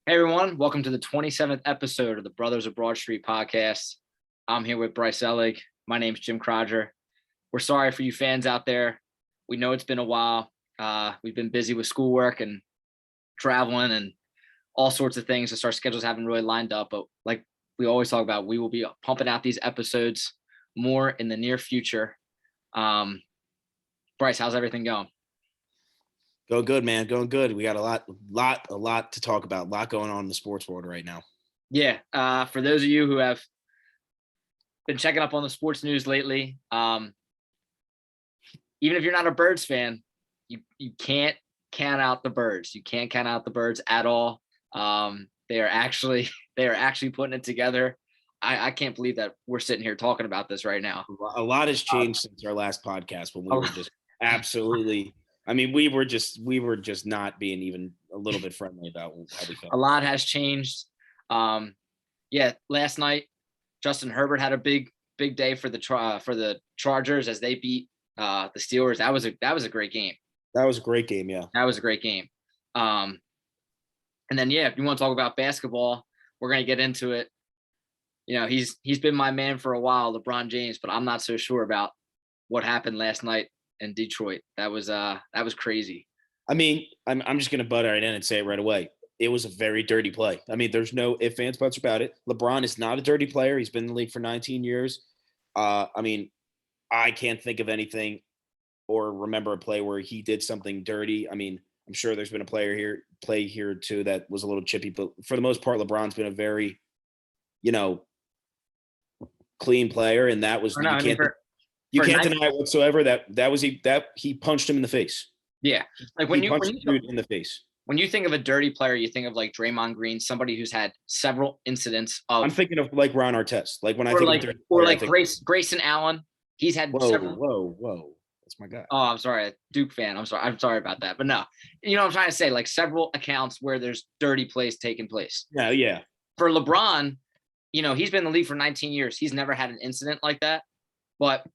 Hey everyone, welcome to the 27th episode of the Brothers of Broad Street podcast. I'm here with Bryce Ellig. My name's Jim Croger. We're sorry for you fans out there. We know it's been a while. We've been busy with schoolwork and traveling and all sorts of things. Just our schedules haven't really lined up, but like we always talk about, we will be pumping out these episodes more in the near future. Bryce, how's everything going? Going good, man. Going good. We got a lot to talk about. A lot going on in the sports world right now. Yeah. For those of you who have been checking up on the sports news lately, even if you're not a Birds fan, you can't count out the Birds. You can't count out the Birds at all. They are actually putting it together. I can't believe that we're sitting here talking about this right now. A lot has changed since our last podcast when we were just absolutely. I mean, we were just not being even a little bit friendly about how we felt. A lot has changed. Last night, Justin Herbert had a big day for the Chargers as they beat the Steelers. That was a great game. That was a great game, yeah. That was a great game. And then if you want to talk about basketball, we're gonna get into it. You know, he's been my man for a while, LeBron James, but I'm not so sure about what happened last night in Detroit. That was crazy. I mean, I'm just gonna butt right in and say it right away. It was a very dirty play. I mean, there's no ifs, ands, buts about it. LeBron is not a dirty player. He's been in the league for 19 years. I mean, I can't think of anything or remember a play where he did something dirty. I mean, I'm sure there's been a play here too that was a little chippy, but for the most part, LeBron's been a very, clean player, and that was you can't deny it whatsoever. That he punched him in the face. Yeah, like when you in the face. When you think of a dirty player, you think of like Draymond Green, somebody who's had several incidents of. I'm thinking of like Ron Artest. Like when I think of dirty player, Grayson Allen. He's had several. Whoa. That's my guy. Oh, I'm sorry, Duke fan. I'm sorry about that. But no, you know what I'm trying to say, like several accounts where there's dirty plays taking place. Yeah. For LeBron, he's been in the league for 19 years. He's never had an incident like that. But,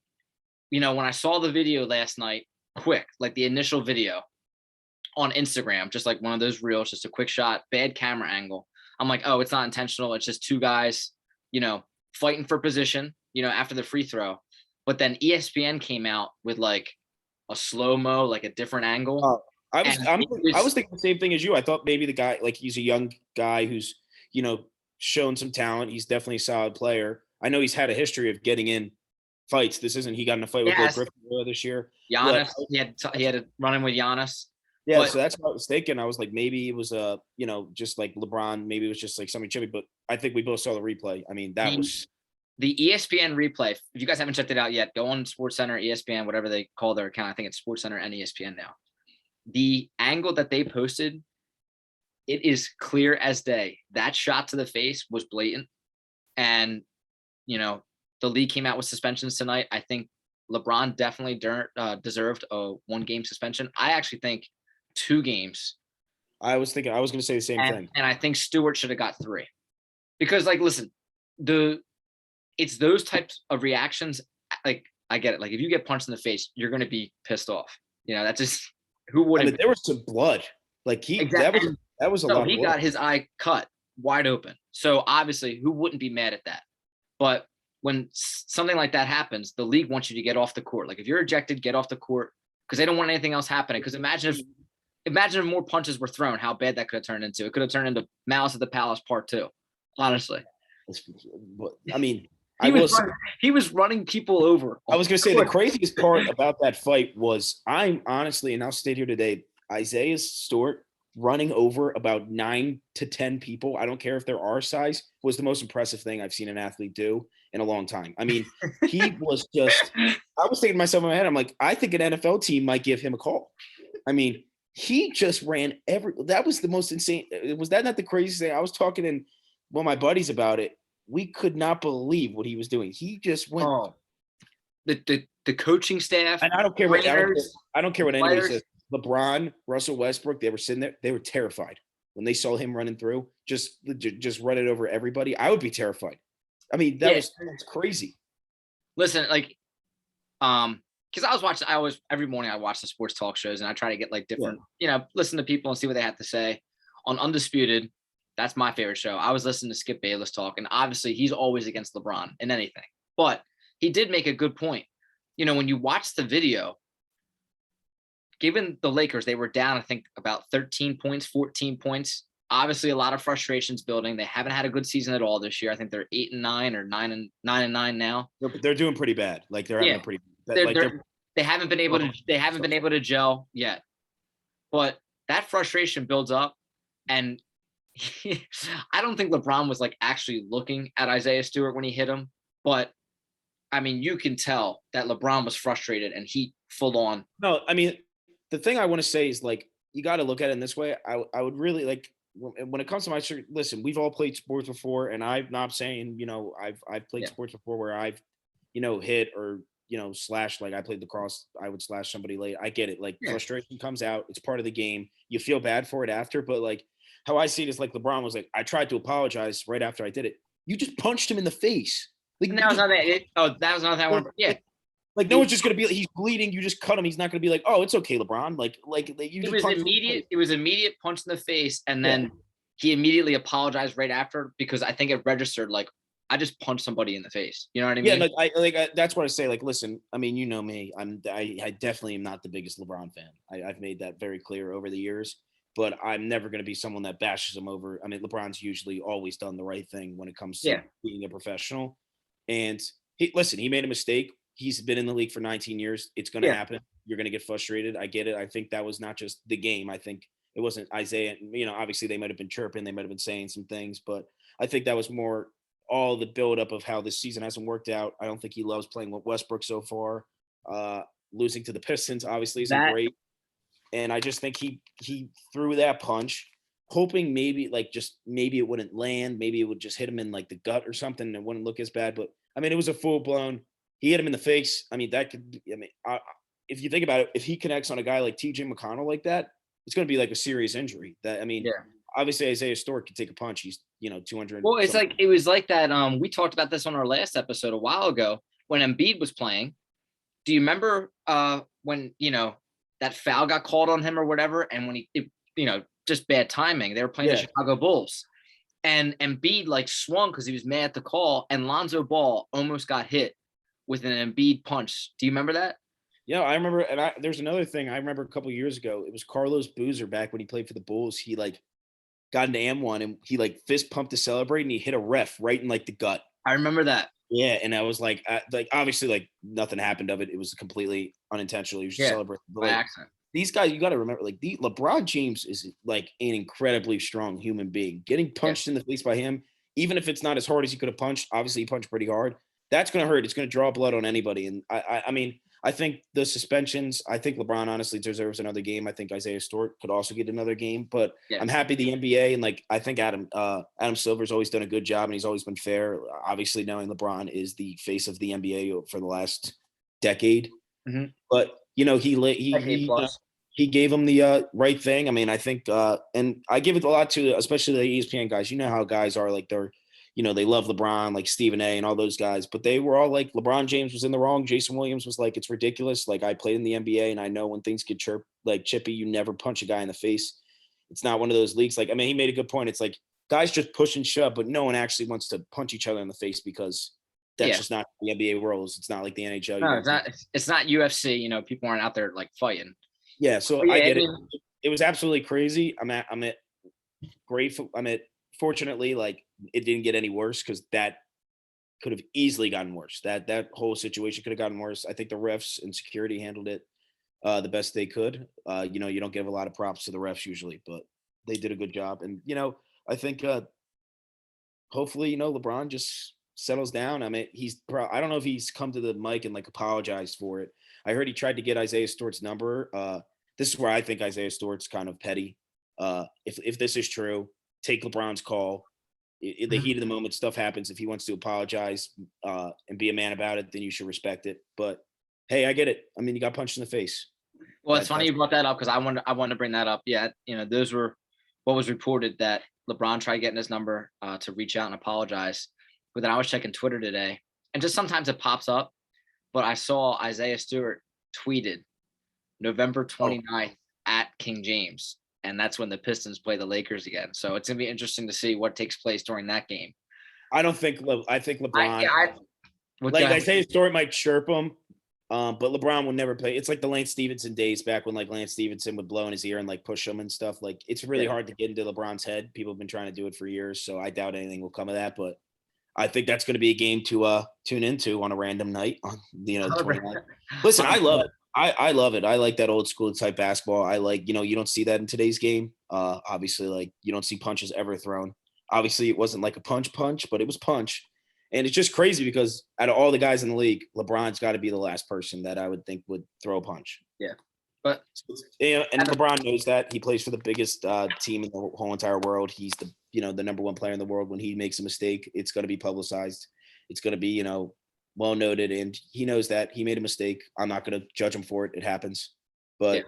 when I saw the video last night, like the initial video on Instagram, just like one of those reels, just a quick shot, bad camera angle. I'm like, oh, it's not intentional. It's just two guys, fighting for position, after the free throw. But then ESPN came out with like a slow-mo, like a different angle. I was thinking the same thing as you. I thought maybe the guy, like he's a young guy who's, shown some talent. He's definitely a solid player. I know he's had a history of getting in fights. He got in a fight with Blake Griffin this year. Giannis, he had to run in with Giannis. Yeah, so that's what I was thinking. I was like, maybe it was just like LeBron. Maybe it was just like something chippy. But I think we both saw the replay. I mean, was the ESPN replay. If you guys haven't checked it out yet, go on SportsCenter, ESPN, whatever they call their account. I think it's SportsCenter and ESPN now. The angle that they posted, it is clear as day. That shot to the face was blatant. And, the league came out with suspensions tonight. I think LeBron definitely deserved a 1-game suspension. I actually think 2 games. I was going to say the same thing. And I think Stewart should have got 3. Because, like, listen, it's those types of reactions. Like, I get it. Like, if you get punched in the face, you're going to be pissed off. That's just who wouldn't. I mean, there was some blood. Like that was a lot. He got his eye cut wide open. So obviously, who wouldn't be mad at that? But when something like that happens, the league wants you to get off the court. Like if you're ejected, get off the court because they don't want anything else happening. Because imagine if more punches were thrown, how bad that could have turned into. It could have turned into Malice at the Palace Part 2. Honestly, I mean. He was running people over. I was going to say the craziest part about that fight was and I'll state here today, Isaiah Stewart running over about 9 to 10 people. I don't care if they're our size, was the most impressive thing I've seen an athlete do in a long time. I mean, he was just, I was thinking to myself in my head, I'm like, I think an NFL team might give him a call. I mean, he just ran that was the most insane. Was that not the craziest thing? I was talking to one of my buddies about it. We could not believe what he was doing. He just went. Oh, the coaching staff, and I don't care what anybody says. LeBron, Russell Westbrook, they were sitting there. They were terrified when they saw him running through, just running over everybody. I would be terrified. I mean, that's crazy. Listen, like, because every morning I watch the sports talk shows and I try to get like different, listen to people and see what they have to say. On Undisputed, That's my favorite show. I was listening to Skip Bayless talk, and obviously he's always against LeBron in anything. But he did make a good point. You know, when you watch the video, given the Lakers, they were down, I think, about 13 points, 14 points. Obviously, a lot of frustrations building. They haven't had a good season at all this year. I think they're 8-9 or 9-9 now. They're doing pretty bad. Like they're having a pretty they haven't been able to gel yet. But that frustration builds up, and I don't think LeBron was like actually looking at Isaiah Stewart when he hit him, but I mean, you can tell that LeBron was frustrated and he full on. No, I mean, the thing I want to say is like you got to look at it in this way. I would really like when it comes to my listen. We've all played sports before, and I'm not saying I've played sports before where I've hit or slash, like I played lacrosse, I would slash somebody late. I get it. Like frustration comes out. It's part of the game. You feel bad for it after, but like how I see it is like LeBron was like, I tried to apologize right after I did it. You just punched him in the face. Like that was not that. That was not that one. Yeah. Like no one's just gonna be like, he's bleeding. You just cut him. He's not gonna be like, oh, it's okay, LeBron. It was immediate punch in the face, and then he immediately apologized right after because I think it registered like I just punched somebody in the face. You know what I mean? Yeah, that's what I say. Like, listen, I mean, you know me. I definitely am not the biggest LeBron fan. I've made that very clear over the years. But I'm never going to be someone that bashes him over. I mean, LeBron's usually always done the right thing when it comes to being a professional. And he made a mistake. He's been in the league for 19 years. It's going to happen. You're going to get frustrated. I get it. I think that was not just the game. I think it wasn't Isaiah. Obviously they might have been chirping. They might have been saying some things, but I think that was more all the buildup of how this season hasn't worked out. I don't think he loves playing with Westbrook so far. Losing to the Pistons obviously isn't great. And I just think he threw that punch, hoping maybe it wouldn't land. Maybe it would just hit him in like the gut or something and it wouldn't look as bad. But I mean, it was a full blown. He hit him in the face. I mean, if you think about it, if he connects on a guy like TJ McConnell like that, it's going to be like a serious injury. Obviously Isaiah Stewart could take a punch. He's 200. Well, it was like that. We talked about this on our last episode a while ago when Embiid was playing. Do you remember when that foul got called on him or whatever, and when just bad timing. They were playing the Chicago Bulls, and Embiid like swung because he was mad at the call, and Lonzo Ball almost got hit with an Embiid punch. Do you remember that? Yeah, I remember. And there's another thing I remember a couple of years ago. It was Carlos Boozer back when he played for the Bulls. He like got into M1 and he like fist pumped to celebrate, and he hit a ref right in like the gut. I remember that. Yeah, and I was like obviously like nothing happened of it. It was completely unintentional. He was just celebrating by accident. These guys, you got to remember, like LeBron James is like an incredibly strong human being. Getting punched in the face by him, even if it's not as hard as he could have punched, obviously he punched pretty hard. That's going to hurt. It's going to draw blood on anybody. And I mean, I think the suspensions. I think LeBron honestly deserves another game. I think Isaiah Stewart could also get another game. But I'm happy the NBA and like I think Adam Silver's always done a good job and he's always been fair. Obviously, knowing LeBron is the face of the NBA for the last decade, but he gave him the right thing. I mean, I think, and I give it a lot to especially the ESPN guys. You know how guys are like they're. They love LeBron, like Stephen A. and all those guys, but they were all like, LeBron James was in the wrong. Jason Williams was like, it's ridiculous. Like I played in the NBA and I know when things get chippy, you never punch a guy in the face. It's not one of those leagues. Like, I mean, he made a good point. It's like guys just push and shove, but no one actually wants to punch each other in the face because that's just not the NBA rules. It's not like the NHL. No, it's not UFC. People aren't out there like fighting. Yeah. So I get it. It was absolutely crazy. I'm grateful. Fortunately, like it didn't get any worse because that could have easily gotten worse. That whole situation could have gotten worse. I think the refs and security handled it the best they could. You don't give a lot of props to the refs usually, but they did a good job. And I think hopefully LeBron just settles down. I mean, I don't know if he's come to the mic and like apologized for it. I heard he tried to get Isaiah Stewart's number. This is where I think Isaiah Stewart's kind of petty. If this is true. Take LeBron's call. In the heat of the moment, stuff happens. If he wants to apologize and be a man about it, then you should respect it. But hey, I get it. I mean, you got punched in the face. Well, it's funny you brought that up because I wanted to bring that up. Yeah, those were what was reported that LeBron tried getting his number to reach out and apologize. But then I was checking Twitter today, and just sometimes it pops up. But I saw Isaiah Stewart tweeted November 29th at King James. and that's when the Pistons play the Lakers again. So it's gonna be interesting to see what takes place during that game. I don't think I think LeBron. Like Isaiah Stewart might chirp him, but LeBron will never play. It's like the Lance Stevenson days back when like Lance Stevenson would blow in his ear and like push him and stuff. Like it's really hard to get into LeBron's head. People have been trying to do it for years, so I doubt anything will come of that. But I think that's going to be a game to tune into on a random night on the 29th. Listen, I love it. I love it. I like that old school type basketball. I like, you don't see that in today's game. Obviously, like you don't see punches ever thrown. Obviously, it wasn't like a punch, but it was punch. And it's just crazy because out of all the guys in the league, LeBron's got to be the last person that I would think would throw a punch. Yeah. But and LeBron knows that. He plays for the biggest team in the whole entire world. He's the the number one player in the world. When he makes a mistake, it's going to be publicized. It's going to be well noted, and he knows that he made a mistake. I'm not going to judge him for it. It happens, but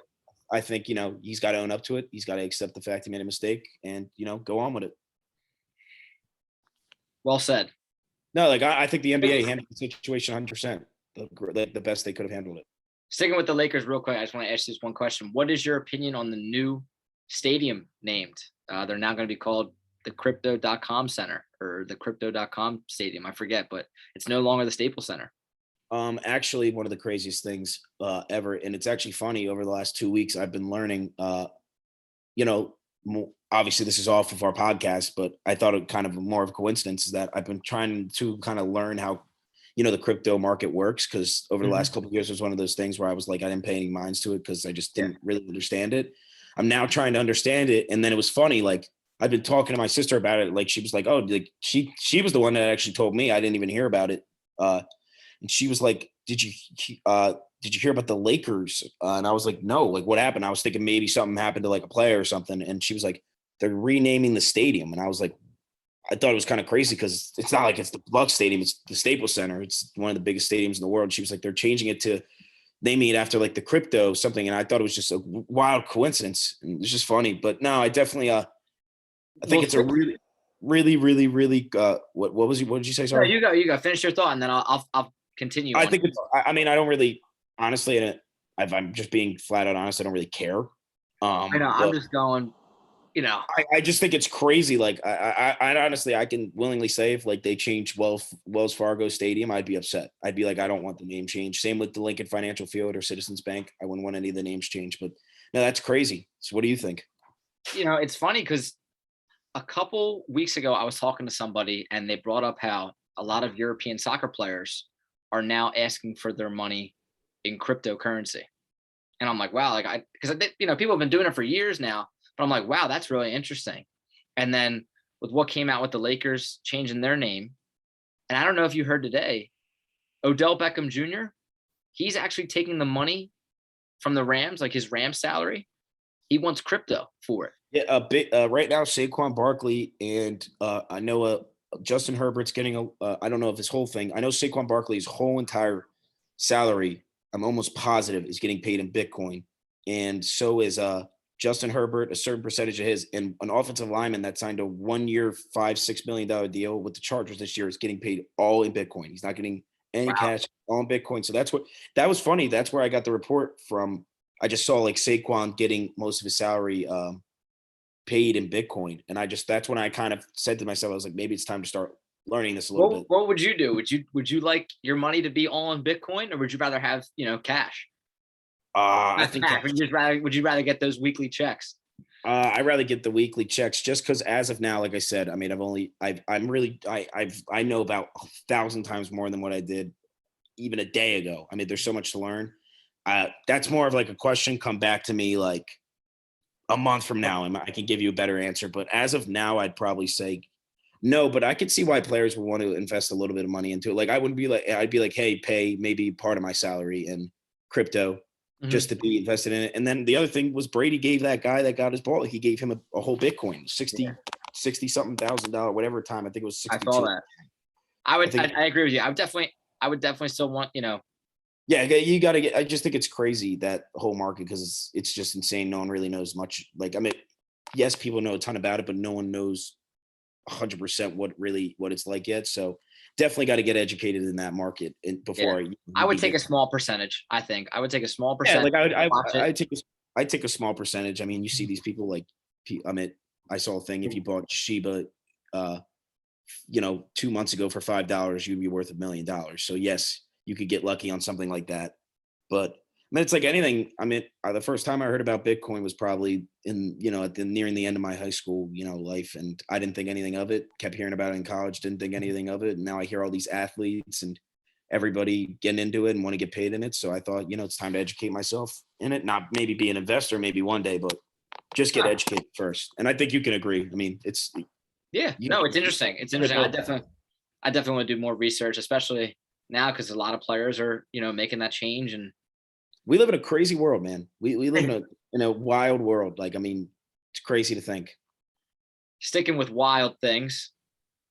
I think he's got to own up to it. He's got to accept the fact he made a mistake, and go on with it. Well said. No, like I think the NBA handled the situation 100%. The best they could have handled it. Sticking with the Lakers real quick, I just want to ask you this one question. What is your opinion on the new stadium named? They're now going to be called the Crypto.com Center or the Crypto.com Stadium. I forget, but it's no longer the Staples Center. Actually, one of the craziest things ever, and it's actually funny. Over the last 2 weeks, I've been learning. Obviously, this is off of our podcast, but I thought it kind of more of a coincidence is that I've been trying to kind of learn how the crypto market works, because over the last couple of years, it was one of those things where I was like, I didn't pay any minds to it because I just didn't really understand it. I'm now trying to understand it. And then it was funny. Like I've been talking to my sister about it. Like she was like, oh, like she was the one that actually told me. I didn't even hear about it. And she was like, did you hear about the Lakers? And I was like, no, like what happened? I was thinking maybe something happened to like a player or something. And she was like, they're renaming the stadium. And I was like, I thought it was kind of crazy because it's not like it's the Bucs Stadium. It's the Staples Center. It's one of the biggest stadiums in the world. She was like, they're changing it to naming it after like the crypto something. And I thought it was just a wild coincidence. And it's just funny. But no, I definitely, I think it's a really, really, really, really, what did you say? Sorry. No, you go. Finish your thought, and then I'll continue. I think it's, I mean, I don't really, honestly, and if I'm just being flat out honest, I don't really care. I know. I'm just going. I just think it's crazy. Like I honestly, I can willingly say if like they changed Wells Fargo Stadium, I'd be upset. I'd be like, I don't want the name change. Same with the Lincoln Financial Field or Citizens Bank. I wouldn't want any of the names changed. But no, that's crazy. So what do you think? It's funny because a couple weeks ago, I was talking to somebody and they brought up how a lot of European soccer players are now asking for their money in cryptocurrency. And I'm like, wow, because people have been doing it for years now. But I'm like, wow, that's really interesting. And then with what came out with the Lakers changing their name, and I don't know if you heard today, Odell Beckham Jr., he's actually taking the money from the Rams, like his Rams salary. He wants crypto for it. Yeah, right now, Saquon Barkley and I know Justin Herbert's getting I don't know if his whole thing. I know Saquon Barkley's whole entire salary, I'm almost positive, is getting paid in Bitcoin. And so is Justin Herbert, a certain percentage of his, and an offensive lineman that signed a 1 year, $5-6 million deal with the Chargers this year is getting paid all in Bitcoin. He's not getting any cash, all in Bitcoin. So that was funny. That's where I got the report from. I just saw like Saquon getting most of his salary paid in Bitcoin. And that's when I kind of said to myself, I was like, maybe it's time to start learning this a little bit. What would you do? Would you like your money to be all in Bitcoin, or would you rather have, cash? I think would you rather get those weekly checks? I'd rather get the weekly checks just because as of now, like I said, I mean, I know about 1,000 times more than what I did even a day ago. I mean, there's so much to learn. That's more of like a question. Come back to me like a month from now and I can give you a better answer. But as of now, I'd probably say no, but I could see why players would want to invest a little bit of money into it. Like I'd be like, hey, pay maybe part of my salary in crypto. Just to be invested in it. And then the other thing was Brady gave that guy that got his ball, he gave him a whole Bitcoin, 60 something $1,000, whatever time. I think it was 62. I saw that. I agree with you. I would definitely still want, Yeah, you got to get, I just think it's crazy, that whole market, because it's just insane. No one really knows much. Like, I mean, yes, people know a ton about it, but no one knows 100% what it's like yet. So definitely got to get educated in that market before. I would take a small percentage. I think I would take a small percentage. Yeah, like I take I take a small percentage. I mean, you see these people like, I saw a thing. If you bought Shiba, 2 months ago for $5, you'd be worth $1 million. So yes, you could get lucky on something like that. But I mean, it's like anything. I mean, the first time I heard about Bitcoin was probably nearing the end of my high school, life. And I didn't think anything of it. Kept hearing about it in college. Didn't think anything of it. And now I hear all these athletes and everybody getting into it and want to get paid in it. So I thought, it's time to educate myself in it. Not maybe be an investor, maybe one day, but just get educated first. And I think you can agree. I mean, it's interesting. It's interesting. I definitely want to do more research, especially now because a lot of players are, making that change. And we live in a crazy world, man. We live in a wild world. Like, I mean, it's crazy to think. Sticking with wild things,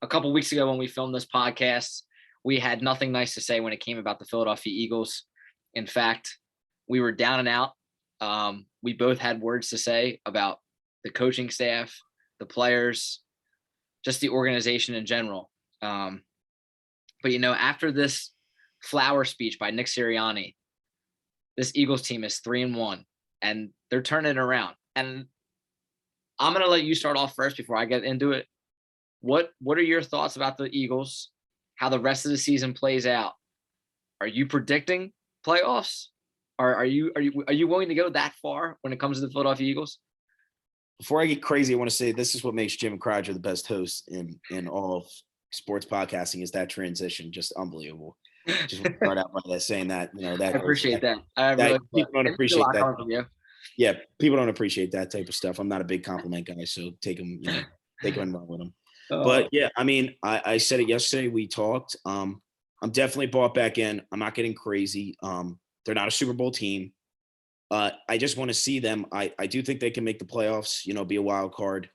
a couple weeks ago when we filmed this podcast, we had nothing nice to say when it came about the Philadelphia Eagles. In fact, we were down and out. We both had words to say about the coaching staff, the players, just the organization in general. But, after this flower speech by Nick Sirianni, this Eagles team is 3-1, and they're turning it around. And I'm going to let you start off first before I get into it. What are your thoughts about the Eagles, how the rest of the season plays out? Are you predicting playoffs? Or are you willing to go that far when it comes to the Philadelphia Eagles? Before I get crazy, I want to say this is what makes Jim Crodger the best host in all of sports podcasting, is that transition. Just unbelievable. Just want to start out by saying that, that I appreciate that. People don't appreciate that. From you. Yeah, people don't appreciate that type of stuff. I'm not a big compliment guy, so take them and run with them. But yeah, I mean, I said it yesterday. We talked. I'm definitely bought back in. I'm not getting crazy. They're not a Super Bowl team. I just want to see them. I do think they can make the playoffs, be a wild card.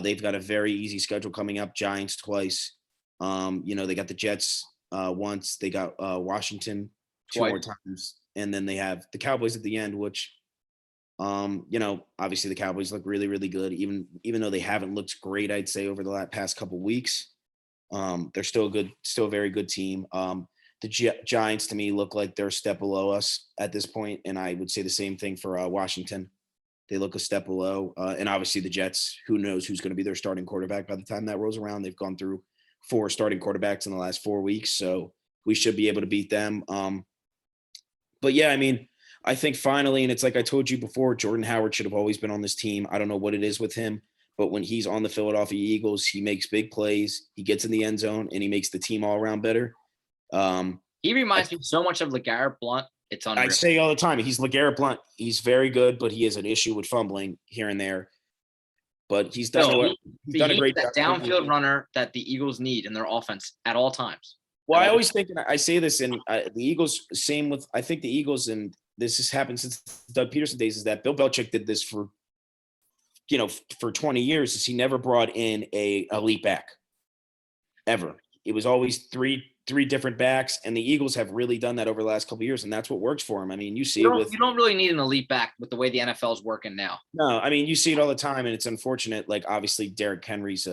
They've got a very easy schedule coming up. Giants twice. They got the Jets once. They got Washington two more times. And then they have the Cowboys at the end, which, obviously the Cowboys look really, really good. Even though they haven't looked great, I'd say, over the past couple weeks. They're still a very good team. The Giants, to me, look like they're a step below us at this point, and I would say the same thing for Washington. They look a step below. And obviously the Jets, who knows who's going to be their starting quarterback by the time that rolls around. They've gone through 4 starting quarterbacks in the last 4 weeks, so we should be able to beat them. But, yeah, I mean, I think finally, and it's like I told you before, Jordan Howard should have always been on this team. I don't know what it is with him, but when he's on the Philadelphia Eagles, he makes big plays, he gets in the end zone, and he makes the team all around better. He reminds me so much of LeGarrette Blount. It's unreal. I say all the time, he's LeGarrette Blount. He's very good, but he has an issue with fumbling here and there. But he's done a great job. Downfield runner that the Eagles need in their offense at all times. Well, I always think, and I say this, and the Eagles, same with, I think the Eagles, and this has happened since Doug Peterson days, is that Bill Belichick did this for 20 years, is he never brought in a elite back ever. It was always three different backs, and the Eagles have really done that over the last couple of years, and that's what works for them. I mean, you don't really need an elite back with the way the NFL is working now. No, I mean, you see it all the time, and it's unfortunate. Like, obviously, Derrick Henry's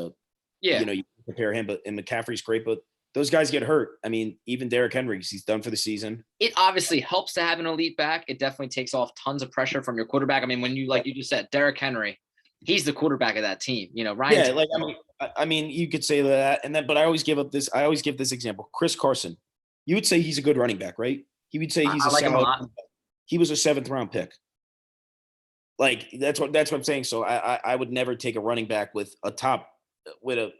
you compare him, and McCaffrey's great, but those guys get hurt. I mean, even Derrick Henry, he's done for the season. It obviously helps to have an elite back. It definitely takes off tons of pressure from your quarterback. I mean, when you, like you just said, Derrick Henry, he's the quarterback of that team. Ryan. Yeah, I mean, you could say that, but I always give this example. Chris Carson, you would say he's a good running back, right? He would say he's he was a 7th round pick. Like, that's what I'm saying. So I would never take a running back with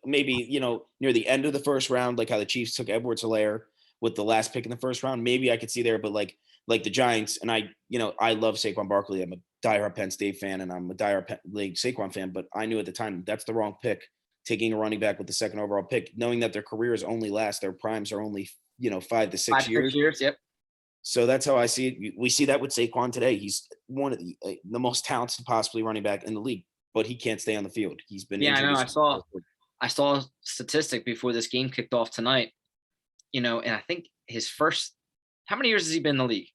maybe near the end of the first round, like how the Chiefs took Edwards-Helaire with the last pick in the first round. Maybe I could see there, but like the Giants, and I love Saquon Barkley. I'm a diehard Penn State fan, and I'm a diehard Saquon fan, but I knew at the time that's the wrong pick, taking a running back with the 2nd overall pick, knowing that their careers only last, their primes are only 5 to 6 years. 6 years, yep. So that's how I see it. We see that with Saquon today. He's one of the most talented possibly running back in the league, but he can't stay on the field. He's been injured. I know. I saw a statistic before this game kicked off tonight, and I think his first – how many years has he been in the league?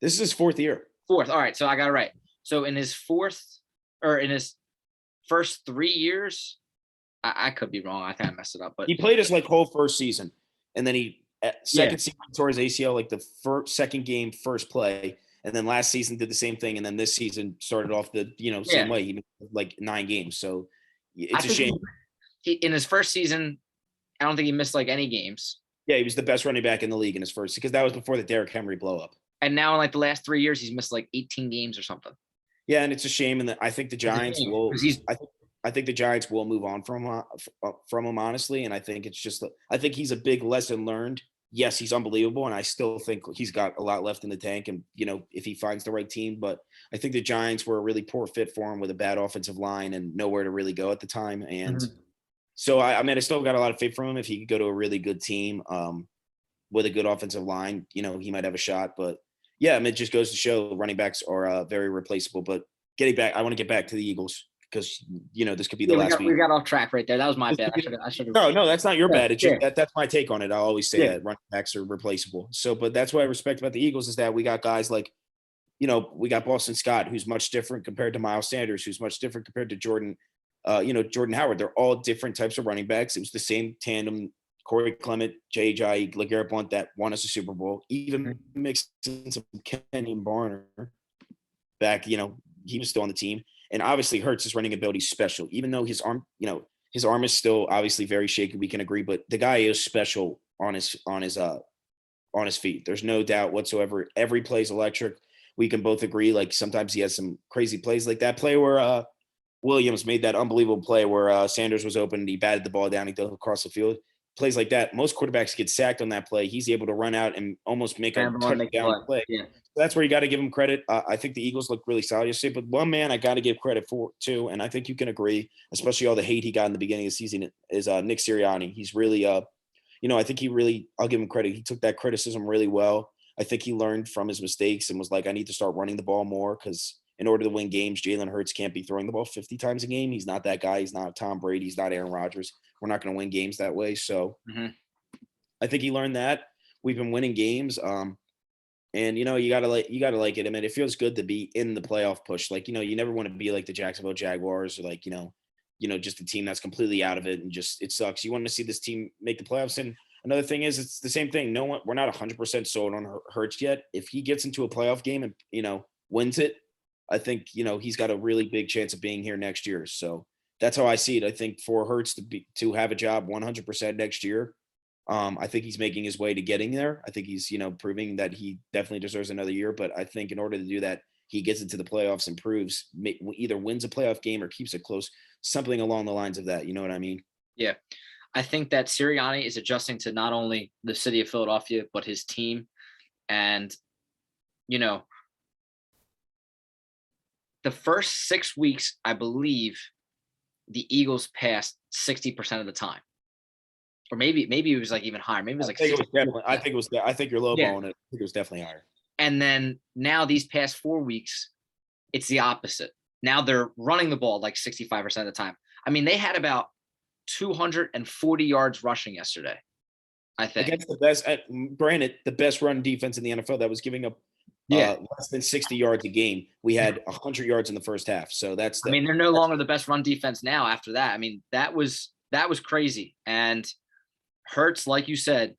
This is his 4th year. 4th. All right, so I got it right. So in his first 3 years, I could be wrong. I kind of messed it up, but he played his whole first season, and then he second season tore his ACL, like the second game, first play, And then last season did the same thing. And then this season started off the, same Yeah. way. He missed like 9 games. So I it's a think shame. in his first season, I don't think he missed like any games. Yeah, he was the best running back in the league in his first, because that was before the Derrick Henry blow up. And now in like the last 3 years, he's missed like 18 games or something. Yeah, and it's a shame. And I think the Giants will. I think the Giants will move on from him, honestly. And I think it's just. I think he's a big lesson learned. Yes, he's unbelievable, and I still think he's got a lot left in the tank. And if he finds the right team, but I think the Giants were a really poor fit for him with a bad offensive line and nowhere to really go at the time. And so I mean, I still got a lot of faith from him. If he could go to a really good team with a good offensive line, he might have a shot. But yeah, I mean, it just goes to show running backs are very replaceable. But getting back, I want to get back to the Eagles because this could be the last week. We got off track right there. That was my bad. I should have. No, that's not your bad. It's just that's my take on it. I always say that running backs are replaceable. So, but that's what I respect about the Eagles is that we got guys like, we got Boston Scott, who's much different compared to Miles Sanders, who's much different compared to Jordan Howard. They're all different types of running backs. It was the same tandem, Corey Clement, J.J. LeGarrette Blount, that won us a Super Bowl. Even mixed in some Kenny Barner back, he was still on the team. And obviously Hurts' running ability is special, even though his arm is still obviously very shaky. We can agree, but the guy is special on his feet. There's no doubt whatsoever. Every play is electric. We can both agree. Like sometimes he has some crazy plays, like that play where Williams made that unbelievable play where Sanders was open and he batted the ball down. He dove across the field. Plays like that, most quarterbacks get sacked on that play. He's able to run out and almost make a touchdown play. Yeah. So that's where you got to give him credit. I think the Eagles look really solid yesterday, but one man I got to give credit for too, and I think you can agree, especially all the hate he got in the beginning of the season, is Nick Sirianni. He's really, I think I'll give him credit. He took that criticism really well. I think he learned from his mistakes and was like, I need to start running the ball more because in order to win games, Jalen Hurts can't be throwing the ball 50 times a game. He's not that guy. He's not Tom Brady. He's not Aaron Rodgers. We're not going to win games that way. So I think he learned that. We've been winning games. And you gotta like it. I mean, it feels good to be in the playoff push. Like, you never want to be like the Jacksonville Jaguars or like, just a team that's completely out of it and just it sucks. You want to see this team make the playoffs. And another thing is it's the same thing. We're not 100% sold on Hurts yet. If he gets into a playoff game and wins it, I think he's got a really big chance of being here next year. So that's how I see it. I think for Hurts to have a job 100% next year, I think he's making his way to getting there. I think he's proving that he definitely deserves another year. But I think in order to do that, he gets into the playoffs and proves either wins a playoff game or keeps it close, something along the lines of that. You know what I mean? Yeah. I think that Sirianni is adjusting to not only the city of Philadelphia, but his team. And, the first 6 weeks, I believe the Eagles passed 60% of the time. Or maybe it was like even higher. Maybe it was like I think you're lowballing it. I think it was definitely higher. And then now these past 4 weeks, it's the opposite. Now they're running the ball like 65% of the time. I mean, they had about 240 yards rushing yesterday, I think. Against the best, granted, the best run defense in the NFL that was giving up less than 60 yards a game. We had 100 yards in the first half. So they're no longer the best run defense now after that. I mean, that was crazy. And Hurts, like you said,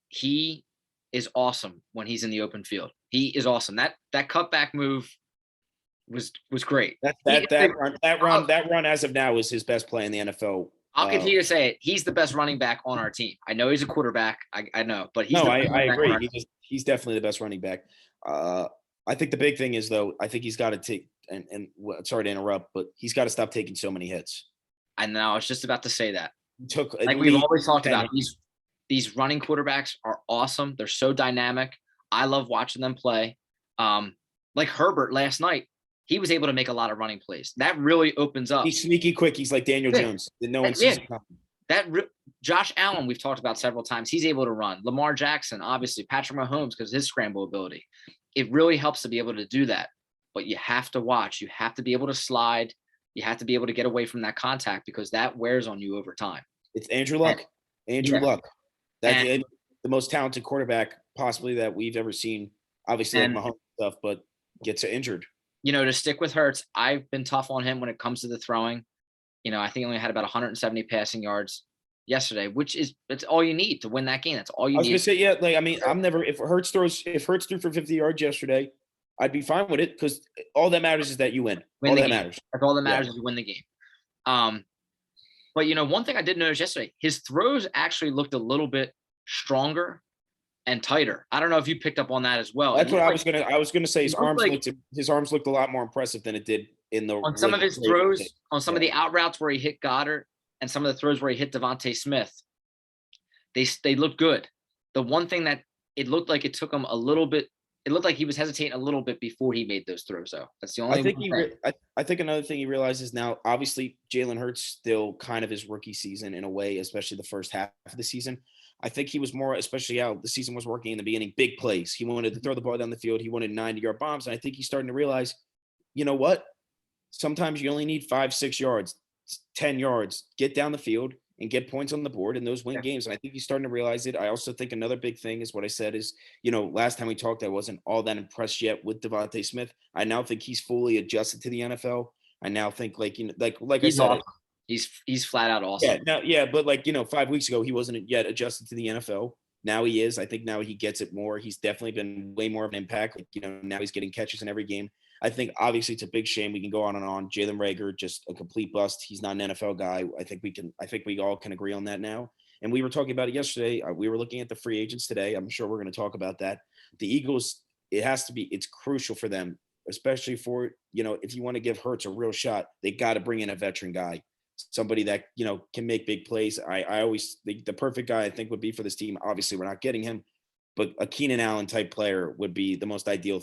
he is awesome when he's in the open field. He is awesome. That cutback move was great. That run as of now is his best play in the NFL. I'll continue to say it. He's the best running back on our team. I know he's a quarterback. I know, but I agree. He's definitely the best running back. I think the big thing is though, I think he's got to take and sorry to interrupt, but he's got to stop taking so many hits. I know. I was just about to say that. We've always talked about, these running quarterbacks are awesome. They're so dynamic. I love watching them play. Like Herbert last night, he was able to make a lot of running plays. That really opens up. He's sneaky quick. He's like Daniel Jones. No one sees him coming. Josh Allen, we've talked about several times. He's able to run. Lamar Jackson, obviously. Patrick Mahomes, because of his scramble ability. It really helps to be able to do that. But you have to watch. You have to be able to slide. You have to be able to get away from that contact because that wears on you over time. It's Andrew Luck. Luck. That's the most talented quarterback possibly that we've ever seen. Obviously, like Mahomes stuff, but gets injured. To stick with Hurts, I've been tough on him when it comes to the throwing. I think he only had about 170 passing yards yesterday, it's all you need to win that game. That's all you need. I was gonna say, if Hurts threw for 50 yards yesterday, I'd be fine with it because all that matters is that you win. Win All the that game. matters. That's all that matters Yeah. is you win the game. But one thing I did notice yesterday, his throws actually looked a little bit stronger and tighter. I don't know if you picked up on that as well. That's what I was gonna say. His arms looked a lot more impressive than it did in the on some of his throws, on some of Yeah. the out routes where he hit Goddard and some of the throws where he hit Devontae Smith. They looked good. The one thing that it looked like it took him a little bit. It looked like he was hesitating a little bit before he made those throws, though. That's the only thing. I think another thing he realizes now, obviously, Jalen Hurts still kind of his rookie season in a way, especially the first half of the season. I think he was more, especially how the season was working in the beginning, big plays. He wanted to throw the ball down the field. He wanted 90-yard bombs. And I think he's starting to realize, you know what? Sometimes you only need 5-6 yards, 10 yards, get down the field and get points on the board, and those win games. And I think he's starting to realize it. I also think another big thing is what I said is, last time we talked, I wasn't all that impressed yet with Devontae Smith. I now think he's fully adjusted to the NFL. I now think like I said, awesome. He's flat out awesome. But 5 weeks ago, he wasn't yet adjusted to the NFL. Now he is. I think now he gets it more. He's definitely been way more of an impact. Now he's getting catches in every game. I think obviously it's a big shame. We can go on and on. Jalen Reagor, just a complete bust. He's not an NFL guy. I think we all can agree on that now. And we were talking about it yesterday. We were looking at the free agents today. I'm sure we're going to talk about that. The Eagles, it's crucial for them, especially for, if you want to give Hurts a real shot, they got to bring in a veteran guy, somebody that, can make big plays. I always think the perfect guy I think would be for this team. Obviously we're not getting him, but a Keenan Allen type player would be the most ideal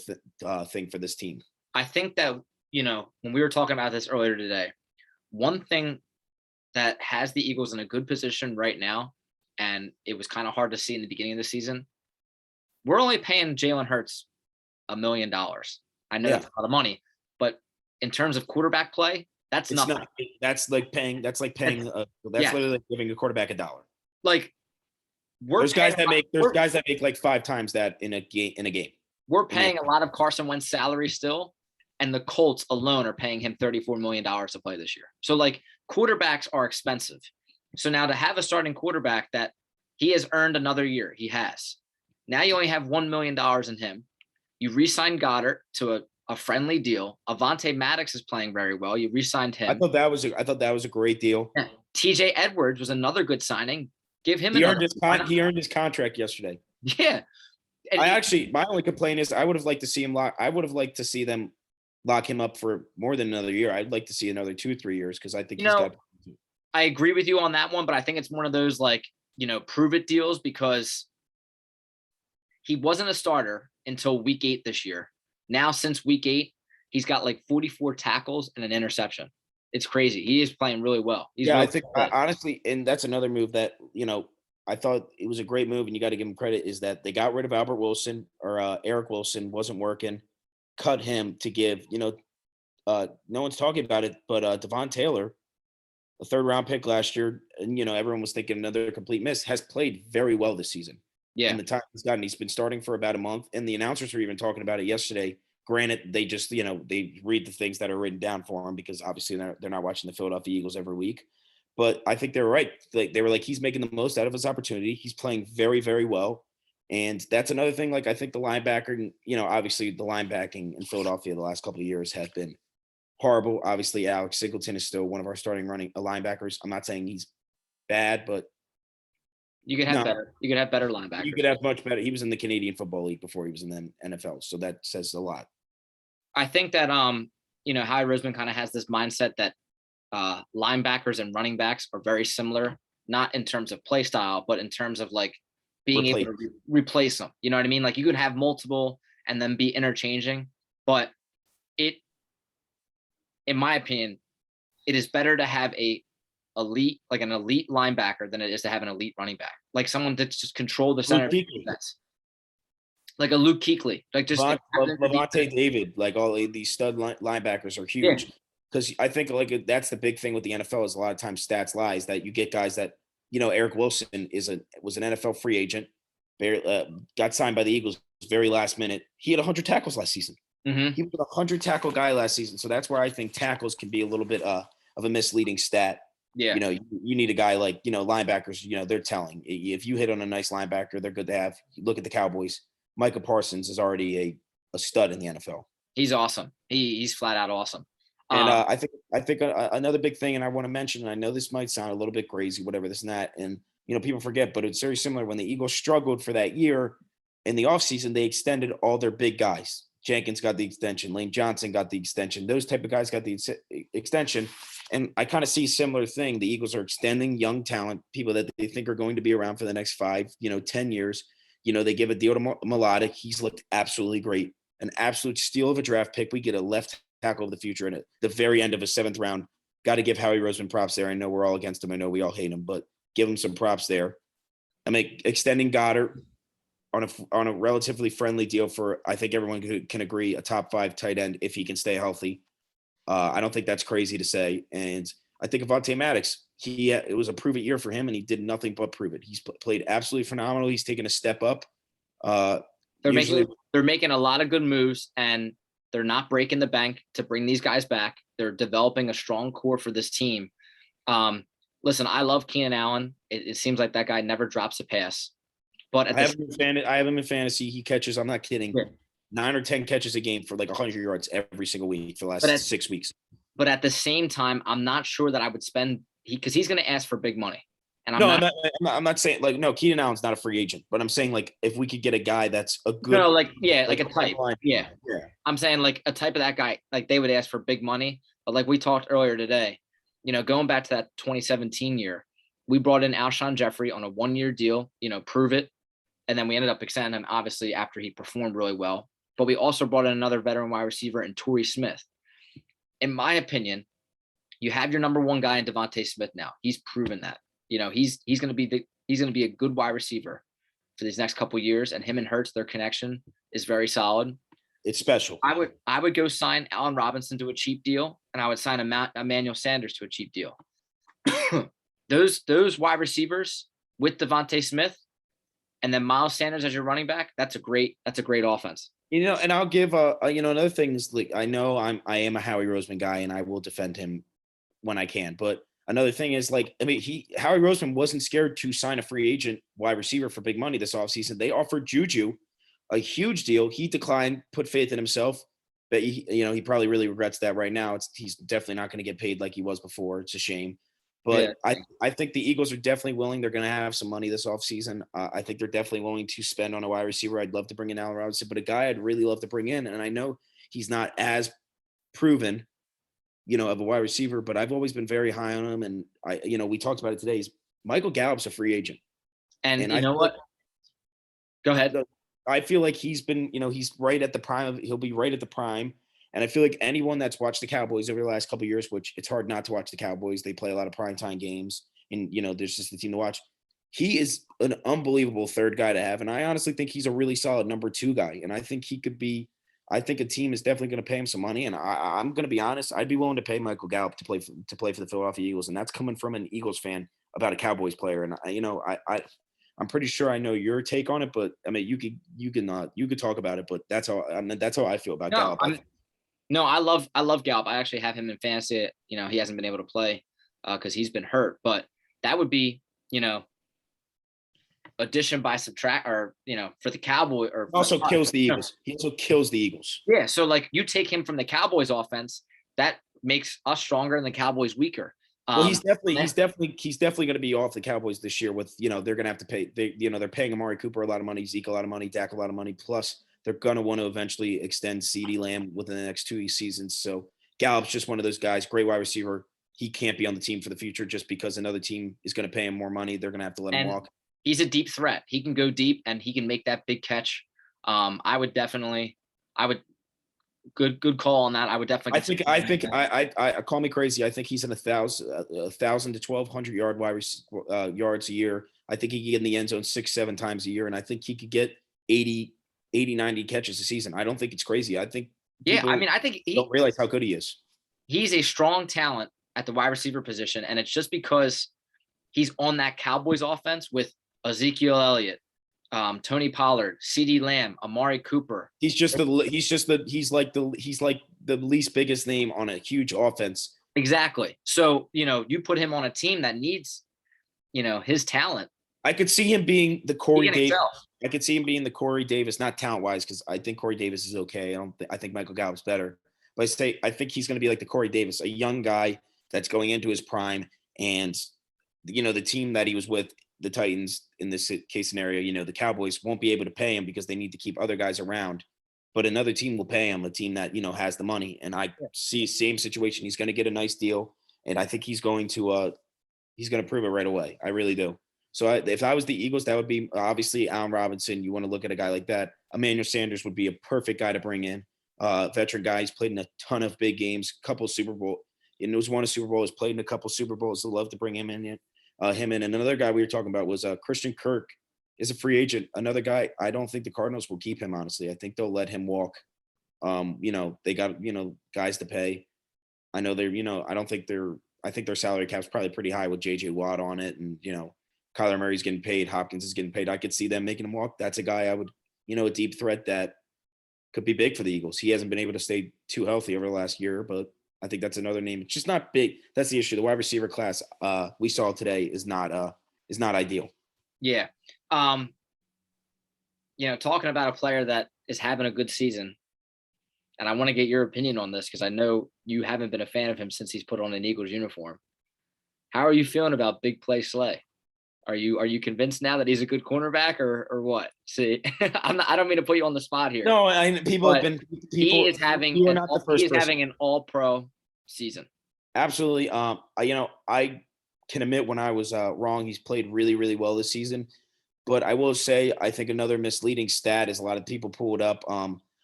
thing for this team. I think that, when we were talking about this earlier today, one thing that has the Eagles in a good position right now, and it was kind of hard to see in the beginning of the season, we're only paying Jalen Hurts $1 million. I know that's a lot of money, but in terms of quarterback play, that's nothing. That's literally like giving a quarterback $1. Like there's guys that make like 5 times that in a game. We're paying a lot of Carson Wentz salary still, and the Colts alone are paying him $34 million to play this year. So quarterbacks are expensive. So now to have a starting quarterback that he has earned another year, he has. Now you only have $1 million in him. You re-signed Goddard to a friendly deal. Avonte Maddox is playing very well. You re-signed him. I thought that was a great deal. Yeah. TJ Edwards was another good signing. Give him he earned his contract yesterday. Yeah. And my only complaint is I would have liked to see him them lock him up for more than another year. I'd like to see another 2-3 years because I think he's got. I agree with you on that one, but I think it's one of those prove it deals because he wasn't a starter until week 8 this year. Now since week 8, he's got 44 tackles and an interception. It's crazy. He is playing really well. I think honestly, and that's another move that I thought it was a great move, and you got to give him credit, is that they got rid of Albert Wilson or Eric Wilson wasn't working, cut him to give, no one's talking about it, but Devon Taylor, a 3rd-round pick last year, and, everyone was thinking another complete miss, has played very well this season. Yeah. And the time he's gotten, he's been starting for about a month, and the announcers were even talking about it yesterday. Granted, they just, they read the things that are written down for him because obviously they're not watching the Philadelphia Eagles every week. But I think they were right. They were like, he's making the most out of his opportunity. He's playing very, very well. And that's another thing. I think the linebacker, obviously the linebacking in Philadelphia the last couple of years has been horrible. Obviously, Alex Singleton is still one of our starting linebackers. I'm not saying he's bad, but you could have better. You could have better linebackers. You could have much better. He was in the Canadian Football League before he was in the NFL. So that says a lot. I think that, Howie Roseman kind of has this mindset that linebackers and running backs are very similar, not in terms of play style, but in terms of being able to replace them. You know what I mean? You could have multiple and then be interchanging, but in my opinion, it is better to have an elite linebacker than it is to have an elite running back. Someone that just control the center. Like a Luke Kuechly, Levante David, all these stud linebackers are huge. Yeah. Because I think that's the big thing with the NFL is a lot of times stats lies that you get guys that, Eric Wilson was an NFL free agent, got signed by the Eagles very last minute. He had 100 tackles last season. Mm-hmm. He was a 100 tackle guy last season. So that's where I think tackles can be a little bit of a misleading stat. Yeah. You need a guy linebackers, they're telling. If you hit on a nice linebacker, they're good to have. Look at the Cowboys. Micah Parsons is already a stud in the NFL. He's awesome. He's flat out awesome. And I think another big thing, and I want to mention, and I know this might sound a little bit crazy, whatever this and that, and people forget, but it's very similar. When the Eagles struggled for that year in the offseason, they extended all their big guys. Jenkins got the extension. Lane Johnson got the extension. Those type of guys got the extension. And I kind of see a similar thing. The Eagles are extending young talent, people that they think are going to be around for the next 5, 10 years. They give a deal to Melodic. He's looked absolutely great. An absolute steal of a draft pick. We get a left tackle of the future and at the very end of a 7th round. Got to give Howie Roseman props there. I know we're all against him. I know we all hate him, but give him some props there. I mean, extending Goddard on a relatively friendly deal for, I think everyone can agree, a top 5 tight end if he can stay healthy. I don't think that's crazy to say. And I think Avonte Maddox, it was a prove it year for him, and he did nothing but prove it. He's played absolutely phenomenal. He's taken a step up. They're making a lot of good moves, and they're not breaking the bank to bring these guys back. They're developing a strong core for this team. Listen, I love Keenan Allen. It seems like that guy never drops a pass. But I have him in fantasy. He catches, I'm not kidding, 9 or 10 catches a game for like 100 yards every single week for the last 6 weeks. But at the same time, I'm not sure that I would spend because he's going to ask for big money. And I'm not saying like, no, Keenan Allen's not a free agent, but I'm saying like if we could get a guy that's a good, like a type. Yeah. I'm saying like a type of that guy, like they would ask for big money. But like we talked earlier today, going back to that 2017 year, we brought in Alshon Jeffrey on a 1-year deal, prove it. And then we ended up extending him, obviously, after he performed really well. But we also brought in another veteran wide receiver in Torrey Smith. In my opinion, you have your number 1 guy in Devontae Smith now. He's proven that. He's going to be a good wide receiver for these next couple of years. And him and Hurts, their connection is very solid. It's special. I would go sign Allen Robinson to a cheap deal, and I would sign Emmanuel Sanders to a cheap deal. Those wide receivers with Devontae Smith, and then Miles Sanders as your running back, that's a great offense. And I'll give another thing is, like, I know I am a Howie Roseman guy, and I will defend him when I can. But another thing is, like, I mean, Howie Roseman wasn't scared to sign a free agent wide receiver for big money this offseason. They offered Juju a huge deal. He declined, put faith in himself. But he probably really regrets that right now. He's definitely not going to get paid like he was before. It's a shame. But yeah. I think the Eagles are definitely willing. They're going to have some money this offseason. I think they're definitely willing to spend on a wide receiver. I'd love to bring in Allen Robinson, but a guy I'd really love to bring in, and I know he's not as proven, of a wide receiver, but I've always been very high on him. And we talked about it today. Michael Gallup's a free agent. And you know what? Go ahead. I feel like he's been, he's right at the prime he'll be right at the prime. And I feel like anyone that's watched the Cowboys over the last couple of years, which it's hard not to watch the Cowboys. They play a lot of primetime games, and, there's just the team to watch. He is an unbelievable third guy to have. And I honestly think he's a really solid number 2 guy. And I think he could be – I think a team is definitely going to pay him some money. And I'm going to be honest, I'd be willing to pay Michael Gallup to play for the Philadelphia Eagles. And that's coming from an Eagles fan about a Cowboys player. And, I'm pretty sure I know your take on it, but, I mean, you could talk about it, but that's how I feel about Gallup. No, I love Gallup. I actually have him in fantasy. He hasn't been able to play because he's been hurt. But that would be, addition by subtract, or for the Cowboy. Or also kills the Eagles. He also kills the Eagles. Yeah, so like you take him from the Cowboys offense, that makes us stronger and the Cowboys weaker. Well, he's definitely going to be off the Cowboys this year. With they're going to have to pay. They're paying Amari Cooper a lot of money, Zeke a lot of money, Dak a lot of money, plus. They're going to want to eventually extend CeeDee Lamb within the next 2 seasons. So Gallup's just one of those guys, great wide receiver. He can't be on the team for the future just because another team is going to pay him more money. They're going to have to let him walk. He's a deep threat. He can go deep and he can make that big catch. Good call on that. I would definitely. I call me crazy. I think he's in 1,000 to 1,200 yards a year. I think he can get in the end zone 6-7 times a year. And I think he could get 80, 90 catches a season. I don't think it's crazy. I think I think he don't realize how good he is. He's a strong talent at the wide receiver position, and it's just because he's on that Cowboys offense with Ezekiel Elliott, Tony Pollard, CeeDee Lamb, Amari Cooper. He's like the least biggest name on a huge offense. Exactly. So, you put him on a team that needs, his talent. I could see him being the He Corey can Davis. excel. I could see him being the Corey Davis, not talent wise, because I think Corey Davis is okay. I think Michael Gallup's better. But I think he's going to be like the Corey Davis, a young guy that's going into his prime. And, the team that he was with, the Titans in this case scenario, the Cowboys won't be able to pay him because they need to keep other guys around. But another team will pay him, a team that, has the money. And I see same situation. He's going to get a nice deal. And I think he's going to prove it right away. I really do. So if I was the Eagles, that would be obviously Allen Robinson. You want to look at a guy like that. Emmanuel Sanders would be a perfect guy to bring in. Veteran guy. He's played in a ton of big games, couple Super Bowl. And was won a Super Bowl. Has played in a couple Super Bowls. I'd love to bring him in. And another guy we were talking about was Christian Kirk. Is a free agent. Another guy. I don't think the Cardinals will keep him. Honestly, I think they'll let him walk. They got guys to pay. I know they're. I don't think they're. I think their salary cap's probably pretty high with J.J. Watt on it, and Kyler Murray's getting paid, Hopkins is getting paid. I could see them making him walk. That's a guy I would, a deep threat that could be big for the Eagles. He hasn't been able to stay too healthy over the last year, but I think that's another name. It's just not big. That's the issue. The wide receiver class we saw today is not ideal. Yeah. Talking about a player that is having a good season, and I want to get your opinion on this because I know you haven't been a fan of him since he's put on an Eagles uniform. How are you feeling about Big Play Slay? Are you convinced now that he's a good cornerback or what? See, I don't mean to put you on the spot here. No, people have been. He is having you are not the first person. having an All-Pro season. Absolutely. I can admit when I was wrong. He's played really, really well this season. But I will say, I think another misleading stat is a lot of people pull it up.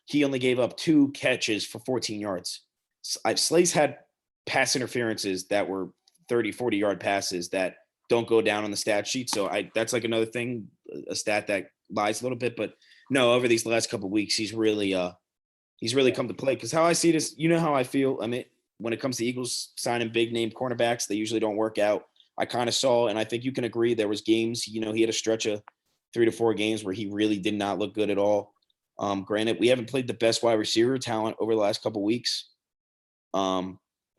He only gave up 2 catches for 14 yards. Slay's had pass interferences that were 30, 40-yard passes that don't go down on the stat sheet. So that's like another thing, a stat that lies a little bit. But no, over these last couple of weeks, he's really come to play. Because how I see this, how I feel. I mean, when it comes to Eagles signing big name cornerbacks, they usually don't work out. I kind of saw, and I think you can agree, there was games, he had a stretch of 3 to 4 games where he really did not look good at all. Granted, we haven't played the best wide receiver talent over the last couple of weeks.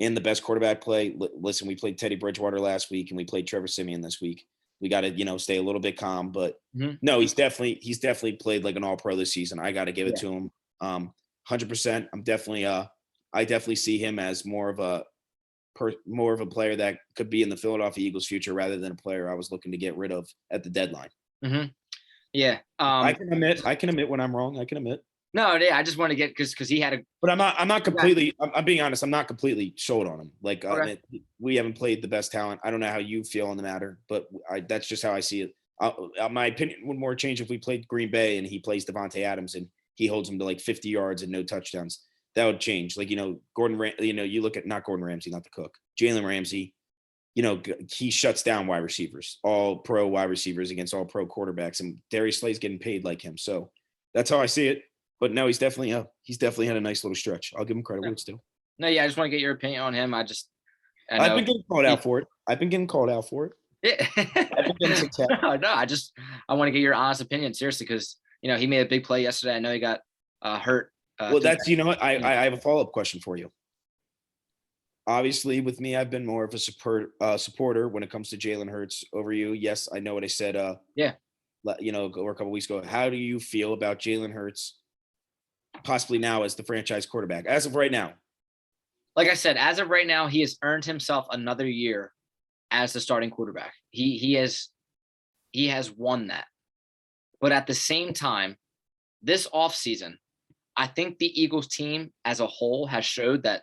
And the best quarterback play. Listen, we played Teddy Bridgewater last week and we played Trevor Siemian this week. We got to, stay a little bit calm, but no, he's definitely played like an All-Pro this season. I got to give it to him. 100%. I definitely see him as more of a player that could be in the Philadelphia Eagles future rather than a player I was looking to get rid of at the deadline. Mm-hmm. Yeah. I can admit when I'm wrong. I can admit. No, yeah, I just want to get because he had a. But I'm not completely. I'm being honest. I'm not completely sold on him. Like Okay. we haven't played the best talent. I don't know how you feel on the matter, but that's just how I see it. My opinion would more change if we played Green Bay and he plays Devontae Adams and he holds him to like 50 yards and no touchdowns. That would change. Like Gordon. You look at not Gordon Ramsay, not the cook. Jalen Ramsey. He shuts down wide receivers, all pro wide receivers against all pro quarterbacks, and Darius Slay's getting paid like him. So that's how I see it. But no, he's definitely had a nice little stretch. I'll give him credit where it's due. No, yeah, I just want to get your opinion on him. I've been getting called out for it. Yeah. No, I want to get your honest opinion, seriously, because he made a big play yesterday. I know he got hurt. Well, that's what I have a follow-up question for you. Obviously, with me, I've been more of a supporter when it comes to Jalen Hurts over you. Yes, I know what I said. Over a couple weeks ago. How do you feel about Jalen Hurts? Possibly now as the franchise quarterback, as of right now. Like I said, as of right now, he has earned himself another year as the starting quarterback. He has won that. But at the same time, this offseason, I think the Eagles team as a whole has showed that,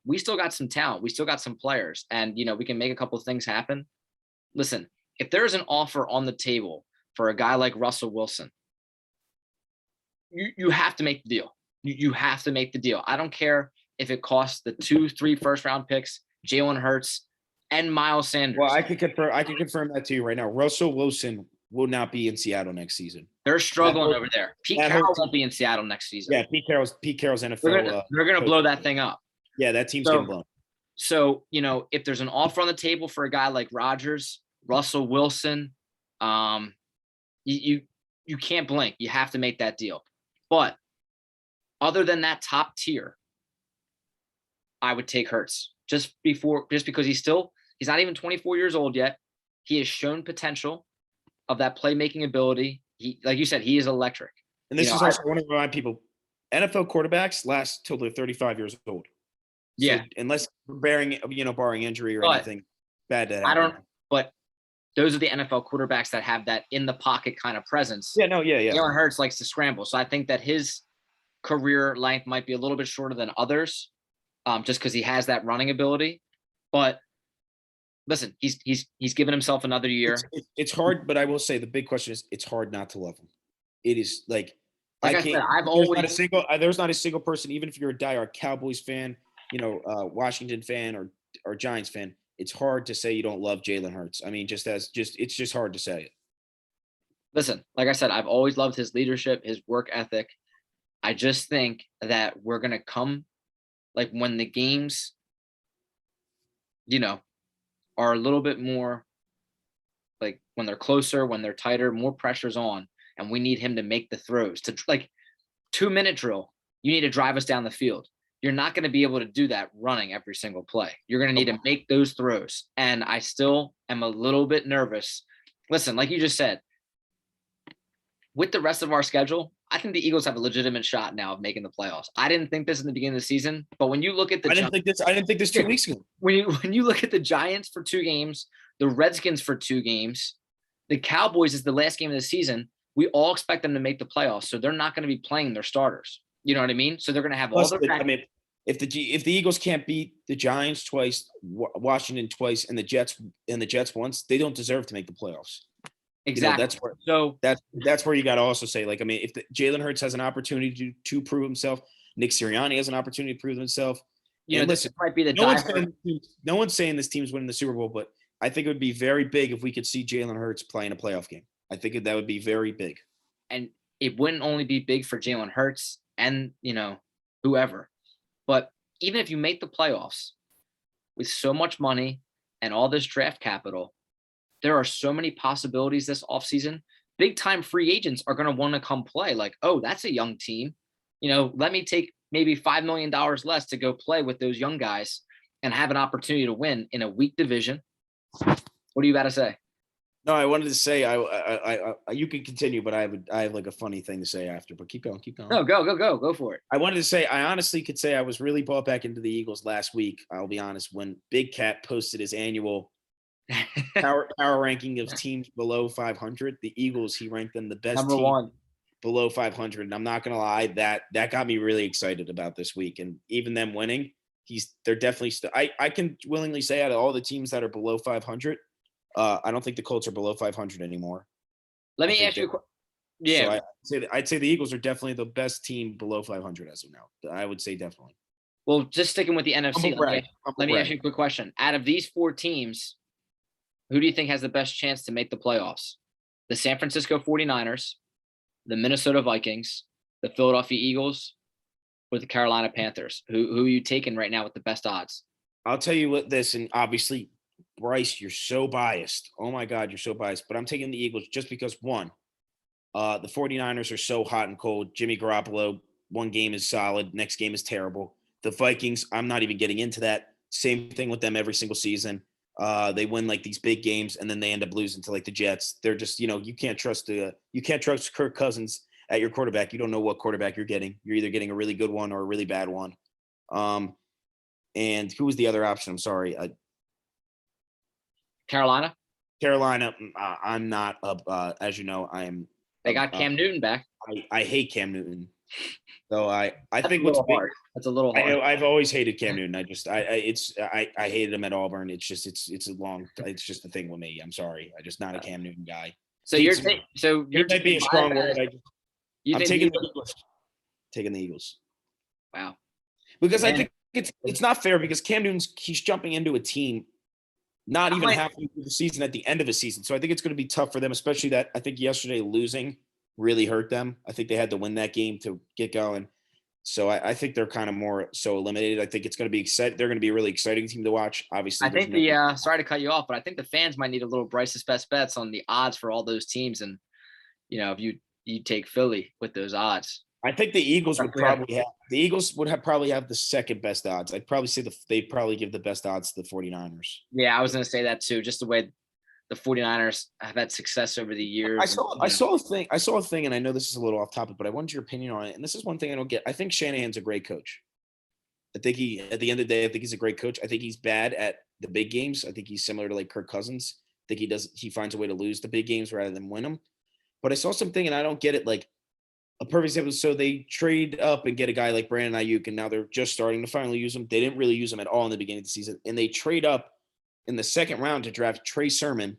we still got some talent. We still got some players, and, we can make a couple of things happen. Listen, if there's an offer on the table for a guy like Russell Wilson, you have to make the deal. You have to make the deal. I don't care if it costs the 2-3 first-round picks, Jalen Hurts, and Miles Sanders. Well, I can confirm that to you right now. Russell Wilson will not be in Seattle next season. They're struggling over there. Pete Carroll won't be in Seattle next season. Yeah, Pete Carroll's NFL. They're gonna blow that thing up. Yeah, that team's getting blown. So, if there's an offer on the table for a guy like Rodgers, Russell Wilson, you can't blink. You have to make that deal. But other than that top tier, I would take Hurts just because he's not even 24 years old yet. He has shown potential. of that playmaking ability. He, like you said, he is electric. And this is also, I want to remind people, NFL quarterbacks last till they're 35 years old. So Yeah. unless barring injury or But anything bad that I happened. don't, but those are the NFL quarterbacks that have that in the pocket kind of presence. Yeah, no, yeah. Jalen Hurts likes to scramble. So I think that his career length might be a little bit shorter than others, just because he has that running ability. But listen, he's given himself another year. It's hard, but I will say the big question is it's hard not to love him. It is like I can't. said, There's not a single person, even if you're a diehard Cowboys fan, Washington fan or Giants fan. It's hard to say you don't love Jalen Hurts. I mean, it's just hard to say it. Listen, like I said, I've always loved his leadership, his work ethic. I just think that we're gonna come, like when the games, are a little bit more, like when they're closer, when they're tighter, more pressure's on, and we need him to make the throws. To like 2-minute drill, you need to drive us down the field. You're not going to be able to do that running every single play. You're going to need to make those throws. And I still am a little bit nervous. Listen, like you just said, with the rest of our schedule, I think the Eagles have a legitimate shot now of making the playoffs. I didn't think this in the beginning of the season, but when you look at the I didn't think this 2 weeks ago. When you look at the Giants for 2 games, the Redskins for 2 games, the Cowboys is the last game of the season. We all expect them to make the playoffs, so they're not going to be playing their starters. You know what I mean? So they're going to have all their. I mean, if the Eagles can't beat the Giants twice, Washington twice, and the Jets once, they don't deserve to make the playoffs. Exactly. That's where you got to also say, like, I mean, if Jalen Hurts has an opportunity to prove himself, Nick Sirianni has an opportunity to prove himself. This might be the no one's saying this team's winning the Super Bowl, but I think it would be very big if we could see Jalen Hurts play in a playoff game. I think that would be very big. And it wouldn't only be big for Jalen Hurts and, whoever. But even if you make the playoffs with so much money and all this draft capital, there are so many possibilities this offseason. Big-time free agents are going to want to come play. Like, oh, that's a young team. Let me take maybe $5 million less to go play with those young guys and have an opportunity to win in a weak division. What do you got to say? No, I wanted to say I you can continue, but I have like a funny thing to say after. But keep going. No, go for it. I wanted to say I honestly could say I was really bought back into the Eagles last week. I'll be honest, when Big Cat posted his annual power ranking of teams below 500, the Eagles, he ranked them the best number team one below 500. And I'm not gonna lie, that got me really excited about this week. And even them winning, they're definitely still. I can willingly say out of all the teams that are below 500. I don't think the Colts are below 500 anymore. Let me ask you. Yeah. So I'd say the Eagles are definitely the best team below 500 as of now. I would say definitely. Well, just sticking with the NFC, let me ask you a quick question. Out of these 4 teams, who do you think has the best chance to make the playoffs? The San Francisco 49ers, the Minnesota Vikings, the Philadelphia Eagles, or the Carolina Panthers? Who are you taking right now with the best odds? I'll tell you what this, and obviously, Bryce, you're so biased. Oh my God, you're so biased. But I'm taking the Eagles just because, one, the 49ers are so hot and cold. Jimmy Garoppolo, one game is solid, next game is terrible. The Vikings, I'm not even getting into that. Same thing with them every single season. They win like these big games and then they end up losing to like the Jets. They're just, you can't trust Kirk Cousins at your quarterback. You don't know what quarterback you're getting. You're either getting a really good one or a really bad one. And who was the other option? I'm sorry. Carolina. I'm not as you know, I am. They got Cam Newton back. I hate Cam Newton. So I think what's hard. That's a little hard. I've always hated Cam Newton. I hated him at Auburn. It's just it's just the thing with me. I'm sorry. I'm just not a Cam Newton guy. So you're might be a strong word. I'm taking the Eagles. Taking the Eagles. Wow. Because I think it's not fair because Cam Newton's he's jumping into a team not even halfway through the season at the end of a season. So I think it's going to be tough for them, especially that I think yesterday losing really hurt them. I think they had to win that game to get going. So I think they're kind of more so eliminated. I think it's going to be exciting. They're going to be a really exciting team to watch. Obviously, I think sorry to cut you off, but I think the fans might need a little Bryce's best bets on the odds for all those teams. And, if you take Philly with those odds. I think the Eagles would probably have the second best odds. I'd probably say they'd probably give the best odds to the 49ers. Yeah, I was going to say that too. Just the way the 49ers have had success over the years. I saw a thing, and I know this is a little off topic, but I wanted your opinion on it. And this is one thing I don't get. I think Shanahan's a great coach. I think at the end of the day, I think he's a great coach. I think he's bad at the big games. I think he's similar to like Kirk Cousins. I think he finds a way to lose the big games rather than win them. But I saw something and I don't get it. Like a perfect example. So they trade up and get a guy like Brandon Ayuk, and now they're just starting to finally use him. They didn't really use him at all in the beginning of the season. And they trade up in the second round to draft Trey Sermon,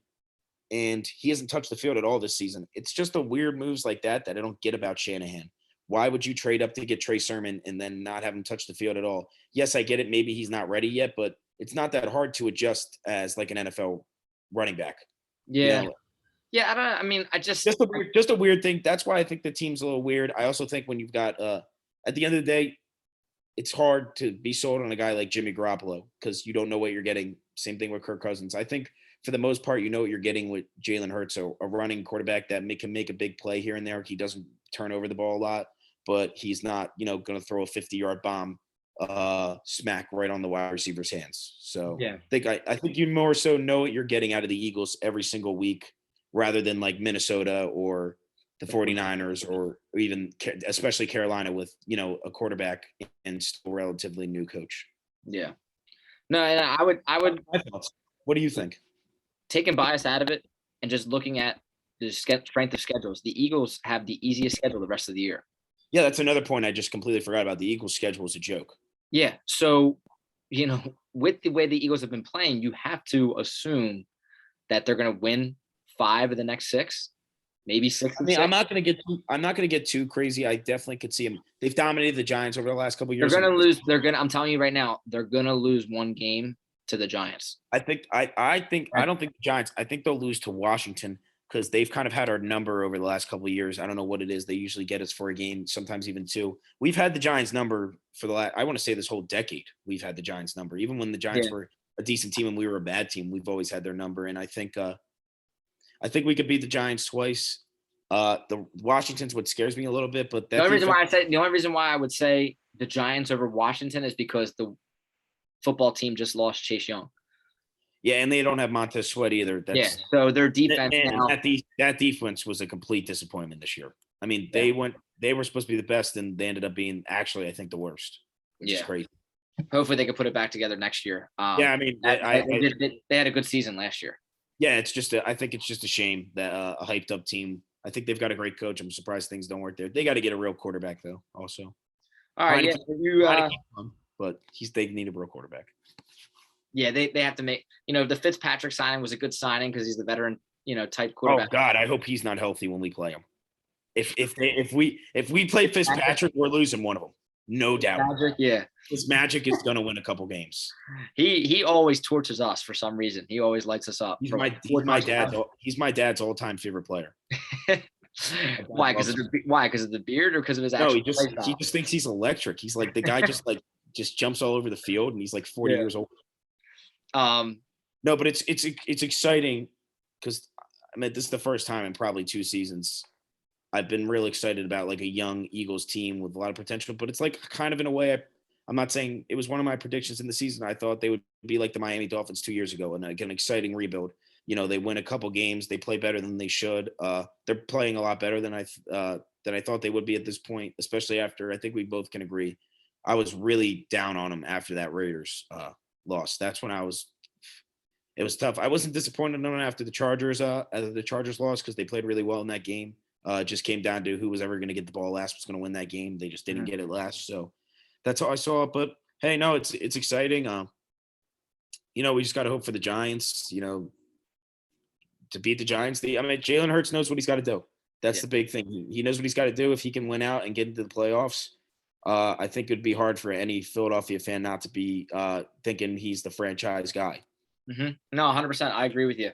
and he hasn't touched the field at all this season. It's just the weird moves like that I don't get about Shanahan. Why would you trade up to get Trey Sermon and then not have him touch the field at all? Yes, I get it. Maybe he's not ready yet, but it's not that hard to adjust as like an NFL running back. Yeah. You know? Yeah. I mean, just a weird thing. That's why I think the team's a little weird. I also think when you've got, at the end of the day, it's hard to be sold on a guy like Jimmy Garoppolo because you don't know what you're getting. Same thing with Kirk Cousins. I think for the most part, you know what you're getting with Jalen Hurts, a running quarterback that can make a big play here and there. He doesn't turn over the ball a lot, but he's not, going to throw a 50-yard bomb smack right on the wide receiver's hands. So yeah. I think you more so know what you're getting out of the Eagles every single week rather than like Minnesota or the 49ers or even especially Carolina with, a quarterback and still relatively new coach. Yeah. No, and I would. My thoughts. What do you think? Taking bias out of it and just looking at the strength of schedules, the Eagles have the easiest schedule the rest of the year. Yeah, that's another point I just completely forgot about. The Eagles' schedule is a joke. Yeah. So, with the way the Eagles have been playing, you have to assume that they're going to win 5 of the next 6, maybe 6. I mean, I'm not going to get too crazy. I definitely could see them. They've dominated the Giants over the last couple of years. They're going to lose. I'm telling you right now, they're going to lose one game to the Giants. I don't think the Giants. I think they'll lose to Washington because they've kind of had our number over the last couple of years. I don't know what it is. They usually get us for a game, sometimes even 2. We've had the Giants number for the last, I want to say this whole decade. We've had the Giants number, even when the Giants were a decent team and we were a bad team. We've always had their number, and I think we could beat the Giants twice. The Washington's what scares me a little bit, but the only reason why I would say the Giants over Washington is because the football team just lost Chase Young. Yeah, and they don't have Montez Sweat either. So their defense now, that defense was a complete disappointment this year. I mean, they were supposed to be the best, and they ended up being actually, I think, the worst. Which is crazy. Hopefully, they can put it back together next year. I mean, they had a good season last year. Yeah, I think it's just a shame that a hyped up team. I think they've got a great coach. I'm surprised things don't work there. They got to get a real quarterback though. Also, all right, but they need a real quarterback. Yeah, they have to make, the Fitzpatrick signing was a good signing because he's the veteran, type quarterback. Oh God, I hope he's not healthy when we play him. If we play Fitzpatrick, we're losing one of them, no doubt. His magic is going to win a couple games. He always tortures us for some reason. He always lights us up. He's my dad's all-time favorite player. Why? Because of the beard or because of his actual? No, he just thinks he's electric. He's like the guy just jumps all over the field, and he's like 40 years old. No, but it's exciting because I mean this is the first time in probably 2 seasons I've been really excited about like a young Eagles team with a lot of potential. But it's like kind of in a way I'm not saying it was one of my predictions in the season. I thought they would be like the Miami Dolphins 2 years ago and like an exciting rebuild. They win a couple games, they play better than they should. They're playing a lot better than I thought they would be at this point, especially after I think we both can agree. I was really down on them after that Raiders loss. That's when it was tough. I wasn't disappointed in them after the Chargers loss because they played really well in that game. It just came down to who was ever going to get the ball last was going to win that game. They just didn't get it last. So that's how I saw it. But hey, no, it's exciting. We just got to hope for the Giants, to beat the Giants. Jalen Hurts knows what he's got to do. That's the big thing. He knows what he's got to do if he can win out and get into the playoffs. I think it'd be hard for any Philadelphia fan not to be thinking he's the franchise guy. Mm-hmm. No, 100%. I agree with you.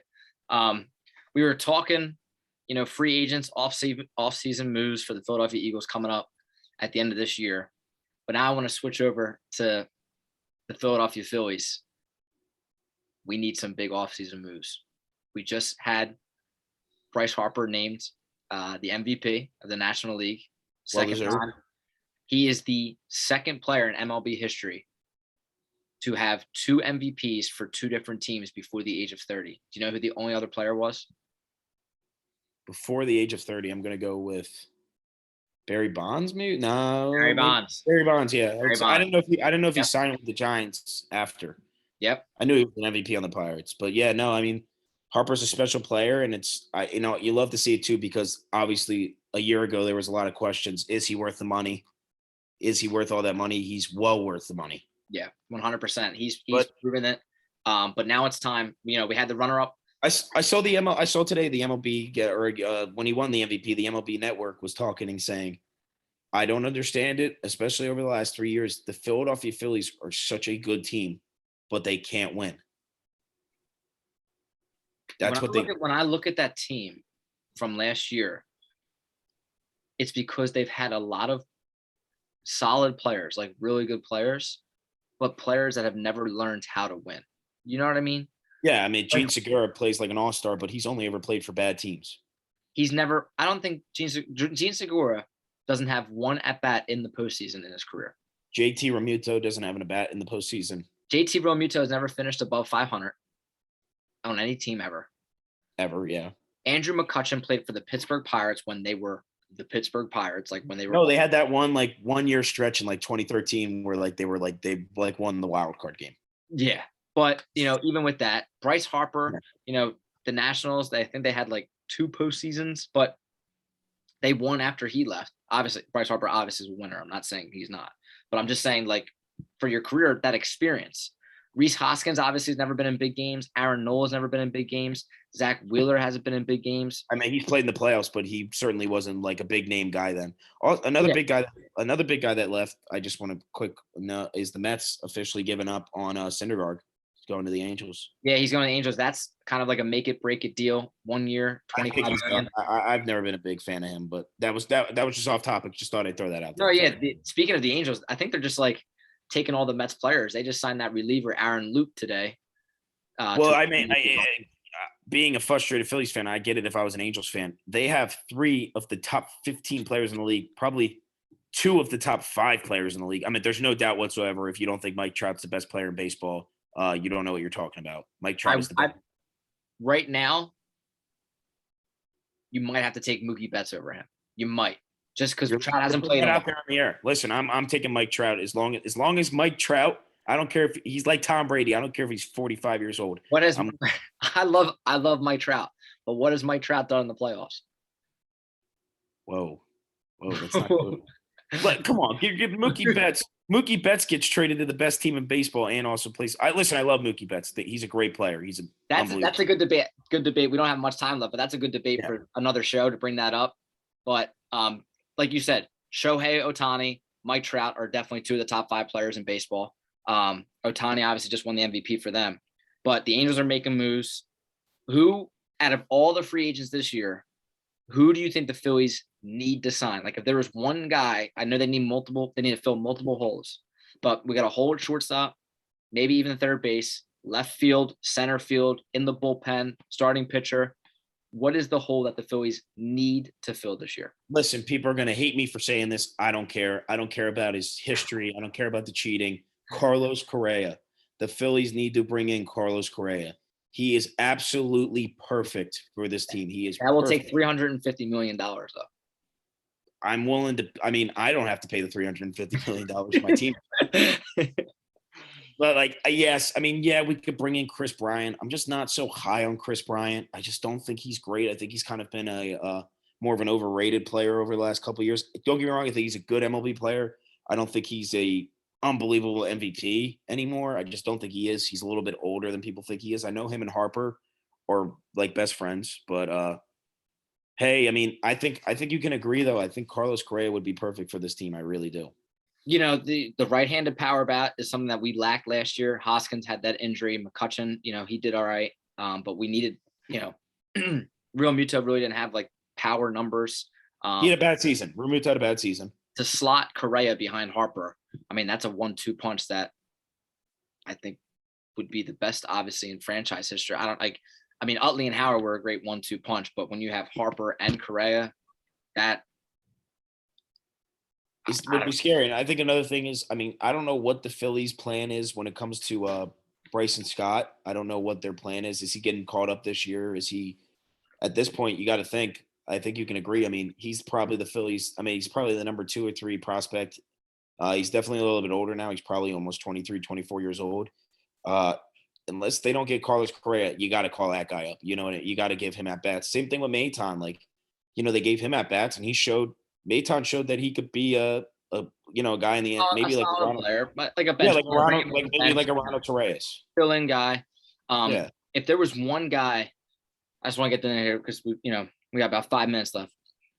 We were talking, free agents, off-season moves for the Philadelphia Eagles coming up at the end of this year. But now I want to switch over to the Philadelphia Phillies. We need some big off-season moves. We just had Bryce Harper named the MVP of the National League. Second time. He is the second player in MLB history to have 2 MVPs for 2 different teams before the age of 30. Do you know who the only other player was? Before the age of 30, I'm going to go with Barry Bonds, maybe? Barry No, maybe Bonds. Barry Bonds, yeah. Barry I Bonds. didn't know if he Yep. signed with the Giants after. Yep. I knew he was an MVP on the Pirates. But yeah, no, I mean, Harper's a special player, and you love to see it too, because obviously a year ago there was a lot of questions. Is he worth the money? Is he worth all that money? He's well worth the money. Yeah, 100%. He's But proven it. But now it's time. We had the runner-up. I saw I saw today the MLB when he won the MVP, the MLB Network was talking and saying, I don't understand it, especially over the last 3 years. The Philadelphia Phillies are such a good team, but they can't win. When I look at that team from last year, it's because they've had a lot of solid players, like really good players, but players that have never learned how to win. You know what I mean? Yeah, I mean, Gene Segura plays like an all-star, but he's only ever played for bad teams. I don't think Gene Segura doesn't have one at-bat in the postseason in his career. JT Realmuto doesn't have an at-bat in the postseason. JT Realmuto has never finished above 500 on any team ever. Ever, yeah. Andrew McCutchen played for the Pittsburgh Pirates when they were the Pittsburgh Pirates, like when they were. No, they had that one 1 year stretch in 2013 where they won the wild card game. Yeah, but even with that, Bryce Harper, the Nationals, I think they had 2 postseasons, but they won after he left. Obviously, Bryce Harper obviously is a winner. I'm not saying he's not, but I'm just saying for your career, that experience. Rhys Hoskins obviously has never been in big games. Aaron Nola has never been in big games. Zach Wheeler hasn't been in big games. I mean, he's played in the playoffs, but he certainly wasn't a big name guy then. Another big guy that left. I just want to quick note is the Mets officially giving up on Syndergaard. He's going to the Angels. Yeah, he's going to the Angels. That's kind of like a make it break it deal. 1 year, 25 million. I've never been a big fan of him, but that was just off topic. Just thought I'd throw that out there. No, yeah. Speaking of the Angels, I think they're just taking all the Mets players. They just signed that reliever Aaron Loup today. Being a frustrated Phillies fan, I get it if I was an Angels fan. They have 3 of the top 15 players in the league, probably 2 of the top 5 players in the league. I mean, there's no doubt whatsoever if you don't think Mike Trout's the best player in baseball, you don't know what you're talking about. Mike Trout is the best. Right now, you might have to take Mookie Betts over him. You might. Just because Trout hasn't played out there in the air. Listen, I'm taking Mike Trout as long as Mike Trout. I don't care if he's like Tom Brady. I don't care if he's 45 years old. I love Mike Trout, but what has Mike Trout done in the playoffs? Whoa, that's not good. But come on, give Mookie Betts. Mookie Betts gets traded to the best team in baseball and also plays. I love Mookie Betts. He's a great player. That's a good debate. Good debate. We don't have much time left, but that's a good debate for another show to bring that up. But like you said, Shohei Ohtani, Mike Trout are definitely 2 of the top 5 players in baseball. Ohtani obviously just won the MVP for them, but the Angels are making moves. Who, out of all the free agents this year, who do you think the Phillies need to sign? If there was one guy, I know they need to fill multiple holes, but we got a hole at shortstop, maybe even third base, left field, center field, in the bullpen, starting pitcher. What is the hole that the Phillies need to fill this year? Listen, people are going to hate me for saying this. I don't care. I don't care about his history. I don't care about the cheating. Carlos Correa. The Phillies need to bring in Carlos Correa. He is absolutely perfect for this team. That will take $350 million, though. I'm willing to. I mean, I don't have to pay the $350 million for my team. But yes, I mean, yeah, we could bring in Chris Bryant. I'm just not so high on Chris Bryant. I just don't think he's great. I think he's kind of been a more of an overrated player over the last couple of years. Don't get me wrong. I think he's a good MLB player. I don't think he's a unbelievable MVP anymore. I just don't think he is. He's a little bit older than people think he is. I know him and Harper are best friends, but hey, I mean, I think you can agree though. I think Carlos Correa would be perfect for this team. I really do. The right-handed power bat is something that we lacked last year. Hoskins had that injury. McCutchen, he did all right. But we needed, Realmuto really didn't have power numbers. He had a bad season. Realmuto had a bad season. To slot Correa behind Harper, I mean, that's a 1-2 punch that I think would be the best, obviously, in franchise history. Utley and Howard were a great 1-2 punch, but when you have Harper and Correa, that would be scary. And I think another thing is, I mean, I don't know what the Phillies' plan is when it comes to Bryson Scott. I don't know what their plan is. Is he getting caught up this year? Is he at this point? You got to think. I think you can agree. I mean, he's probably the Phillies. I mean, he's probably the number 2 or 3 prospect. He's definitely a little bit older now. He's probably almost 23, 24 years old. Unless they don't get Carlos Correa, you got to call that guy up. You know, you got to give him at bats. Same thing with Maton. Like, you know, they gave him at bats, and Maton showed that he could be a guy in the end, maybe a like solid Ronald, player, but like a yeah, bench like player, Ronald, like maybe like a Ronald Torres, fill-in guy. Yeah. If there was one guy, I just want to get in here because we got about 5 minutes left.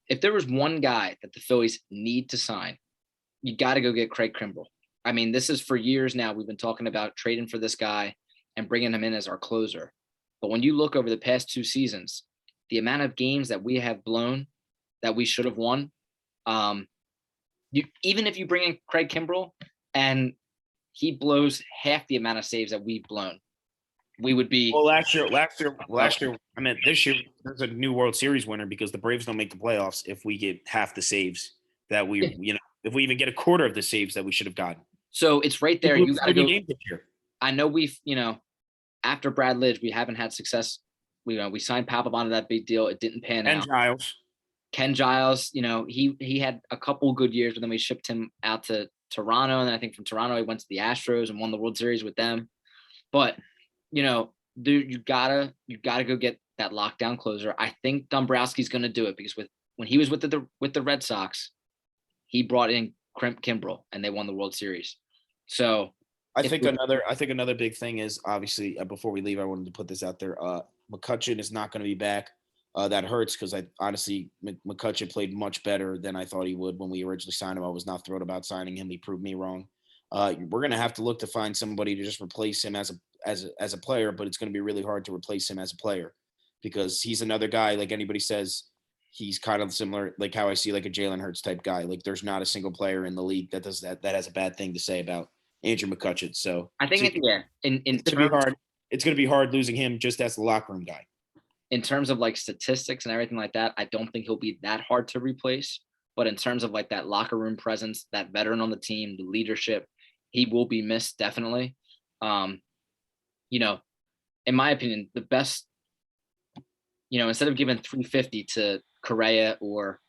If there was one guy that the Phillies need to sign, you got to go get Craig Kimbrell. I mean, this is for years now. We've been talking about trading for this guy and bringing him in as our closer. But when you look over the past 2 seasons, the amount of games that we have blown that we should have won, even if you bring in Craig Kimbrell and he blows half the amount of saves that we've blown, we would be. Well, last year, I mean, this year, there's a new World Series winner because the Braves don't make the playoffs if we get half the saves that if we even get a quarter of the saves that we should have gotten. So it's right there. You got to go. This year. I know after Brad Lidge, we haven't had success. We signed Papelbon to that big deal. It didn't pan out. Ken Giles, he had a couple good years, but then we shipped him out to Toronto. And then I think from Toronto, he went to the Astros and won the World Series with them. But, dude, you gotta go get that lockdown closer. I think Dombrowski's going to do it because when he was with the Red Sox, he brought in Kimbrell and they won the World Series. So I think another big thing is, obviously, before we leave, I wanted to put this out there. McCutchen is not going to be back. That hurts because honestly, McCutchen played much better than I thought he would when we originally signed him. I was not thrilled about signing him. He proved me wrong. We're going to have to look to find somebody to just replace him as a player, but it's going to be really hard to replace him as a player because he's another guy. Like anybody says, he's kind of similar, like how I see like a Jalen Hurts type guy. Like there's not a single player in the league that does that has a bad thing to say about Andrew McCutchen. So I think it's going to be hard. It's going to be hard losing him just as the locker room guy. In terms of like statistics and everything like that, I don't think he'll be that hard to replace. But in terms of like that locker room presence, that veteran on the team, the leadership, he will be missed definitely. In my opinion, the best, instead of giving 350 to Correa or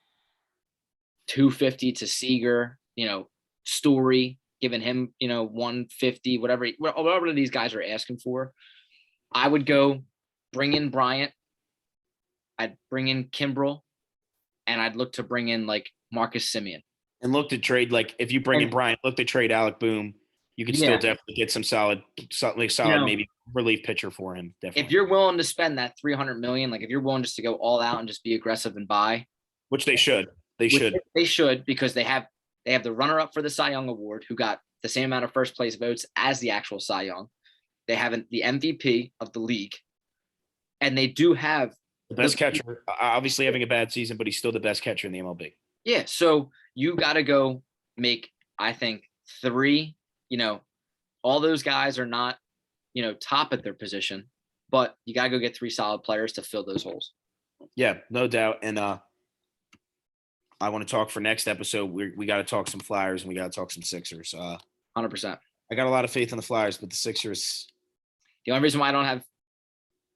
250 to Seager, Story, giving him, 150, whatever these guys are asking for, I would go bring in Bryant. I'd bring in Kimbrell, and I'd look to bring in like Marcus Semien. And look to trade, like if you bring in Bryant, look to trade Alec Boom. You could still definitely get some solid maybe relief pitcher for him. Definitely. If you're willing to spend that $300 million, like if you're willing just to go all out and just be aggressive and buy, which they should, because they have the runner up for the Cy Young Award who got the same amount of first place votes as the actual Cy Young. They have the MVP of the league, and they do have the best catcher, obviously having a bad season, but he's still the best catcher in the MLB. Yeah, so you got to go make, I think, 3, all those guys are not, top at their position, but you got to go get 3 solid players to fill those holes. Yeah, no doubt. And I want to talk for next episode. We got to talk some Flyers and we got to talk some Sixers. 100%. I got a lot of faith in the Flyers, but the Sixers. The only reason why I don't have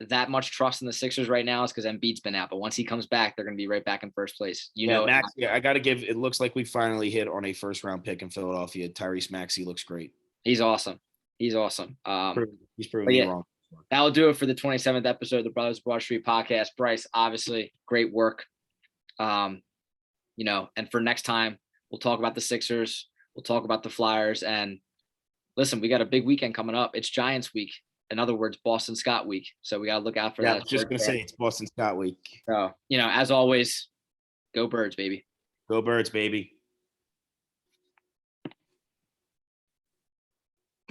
that much trust in the Sixers right now is because Embiid's been out. But once he comes back, they're going to be right back in first place. Maxey, I got to give. It looks like we finally hit on a first round pick in Philadelphia. Tyrese Maxey looks great. He's awesome. He's proven me wrong. That'll do it for the 27th episode of the Brothers Broad Street podcast. Bryce, obviously, great work. And for next time, we'll talk about the Sixers. We'll talk about the Flyers. And listen, we got a big weekend coming up. It's Giants week. In other words, Boston Scott week. So we got to look out for that. I was just going to say it's Boston Scott week. So, as always, go Birds, baby. Go Birds, baby.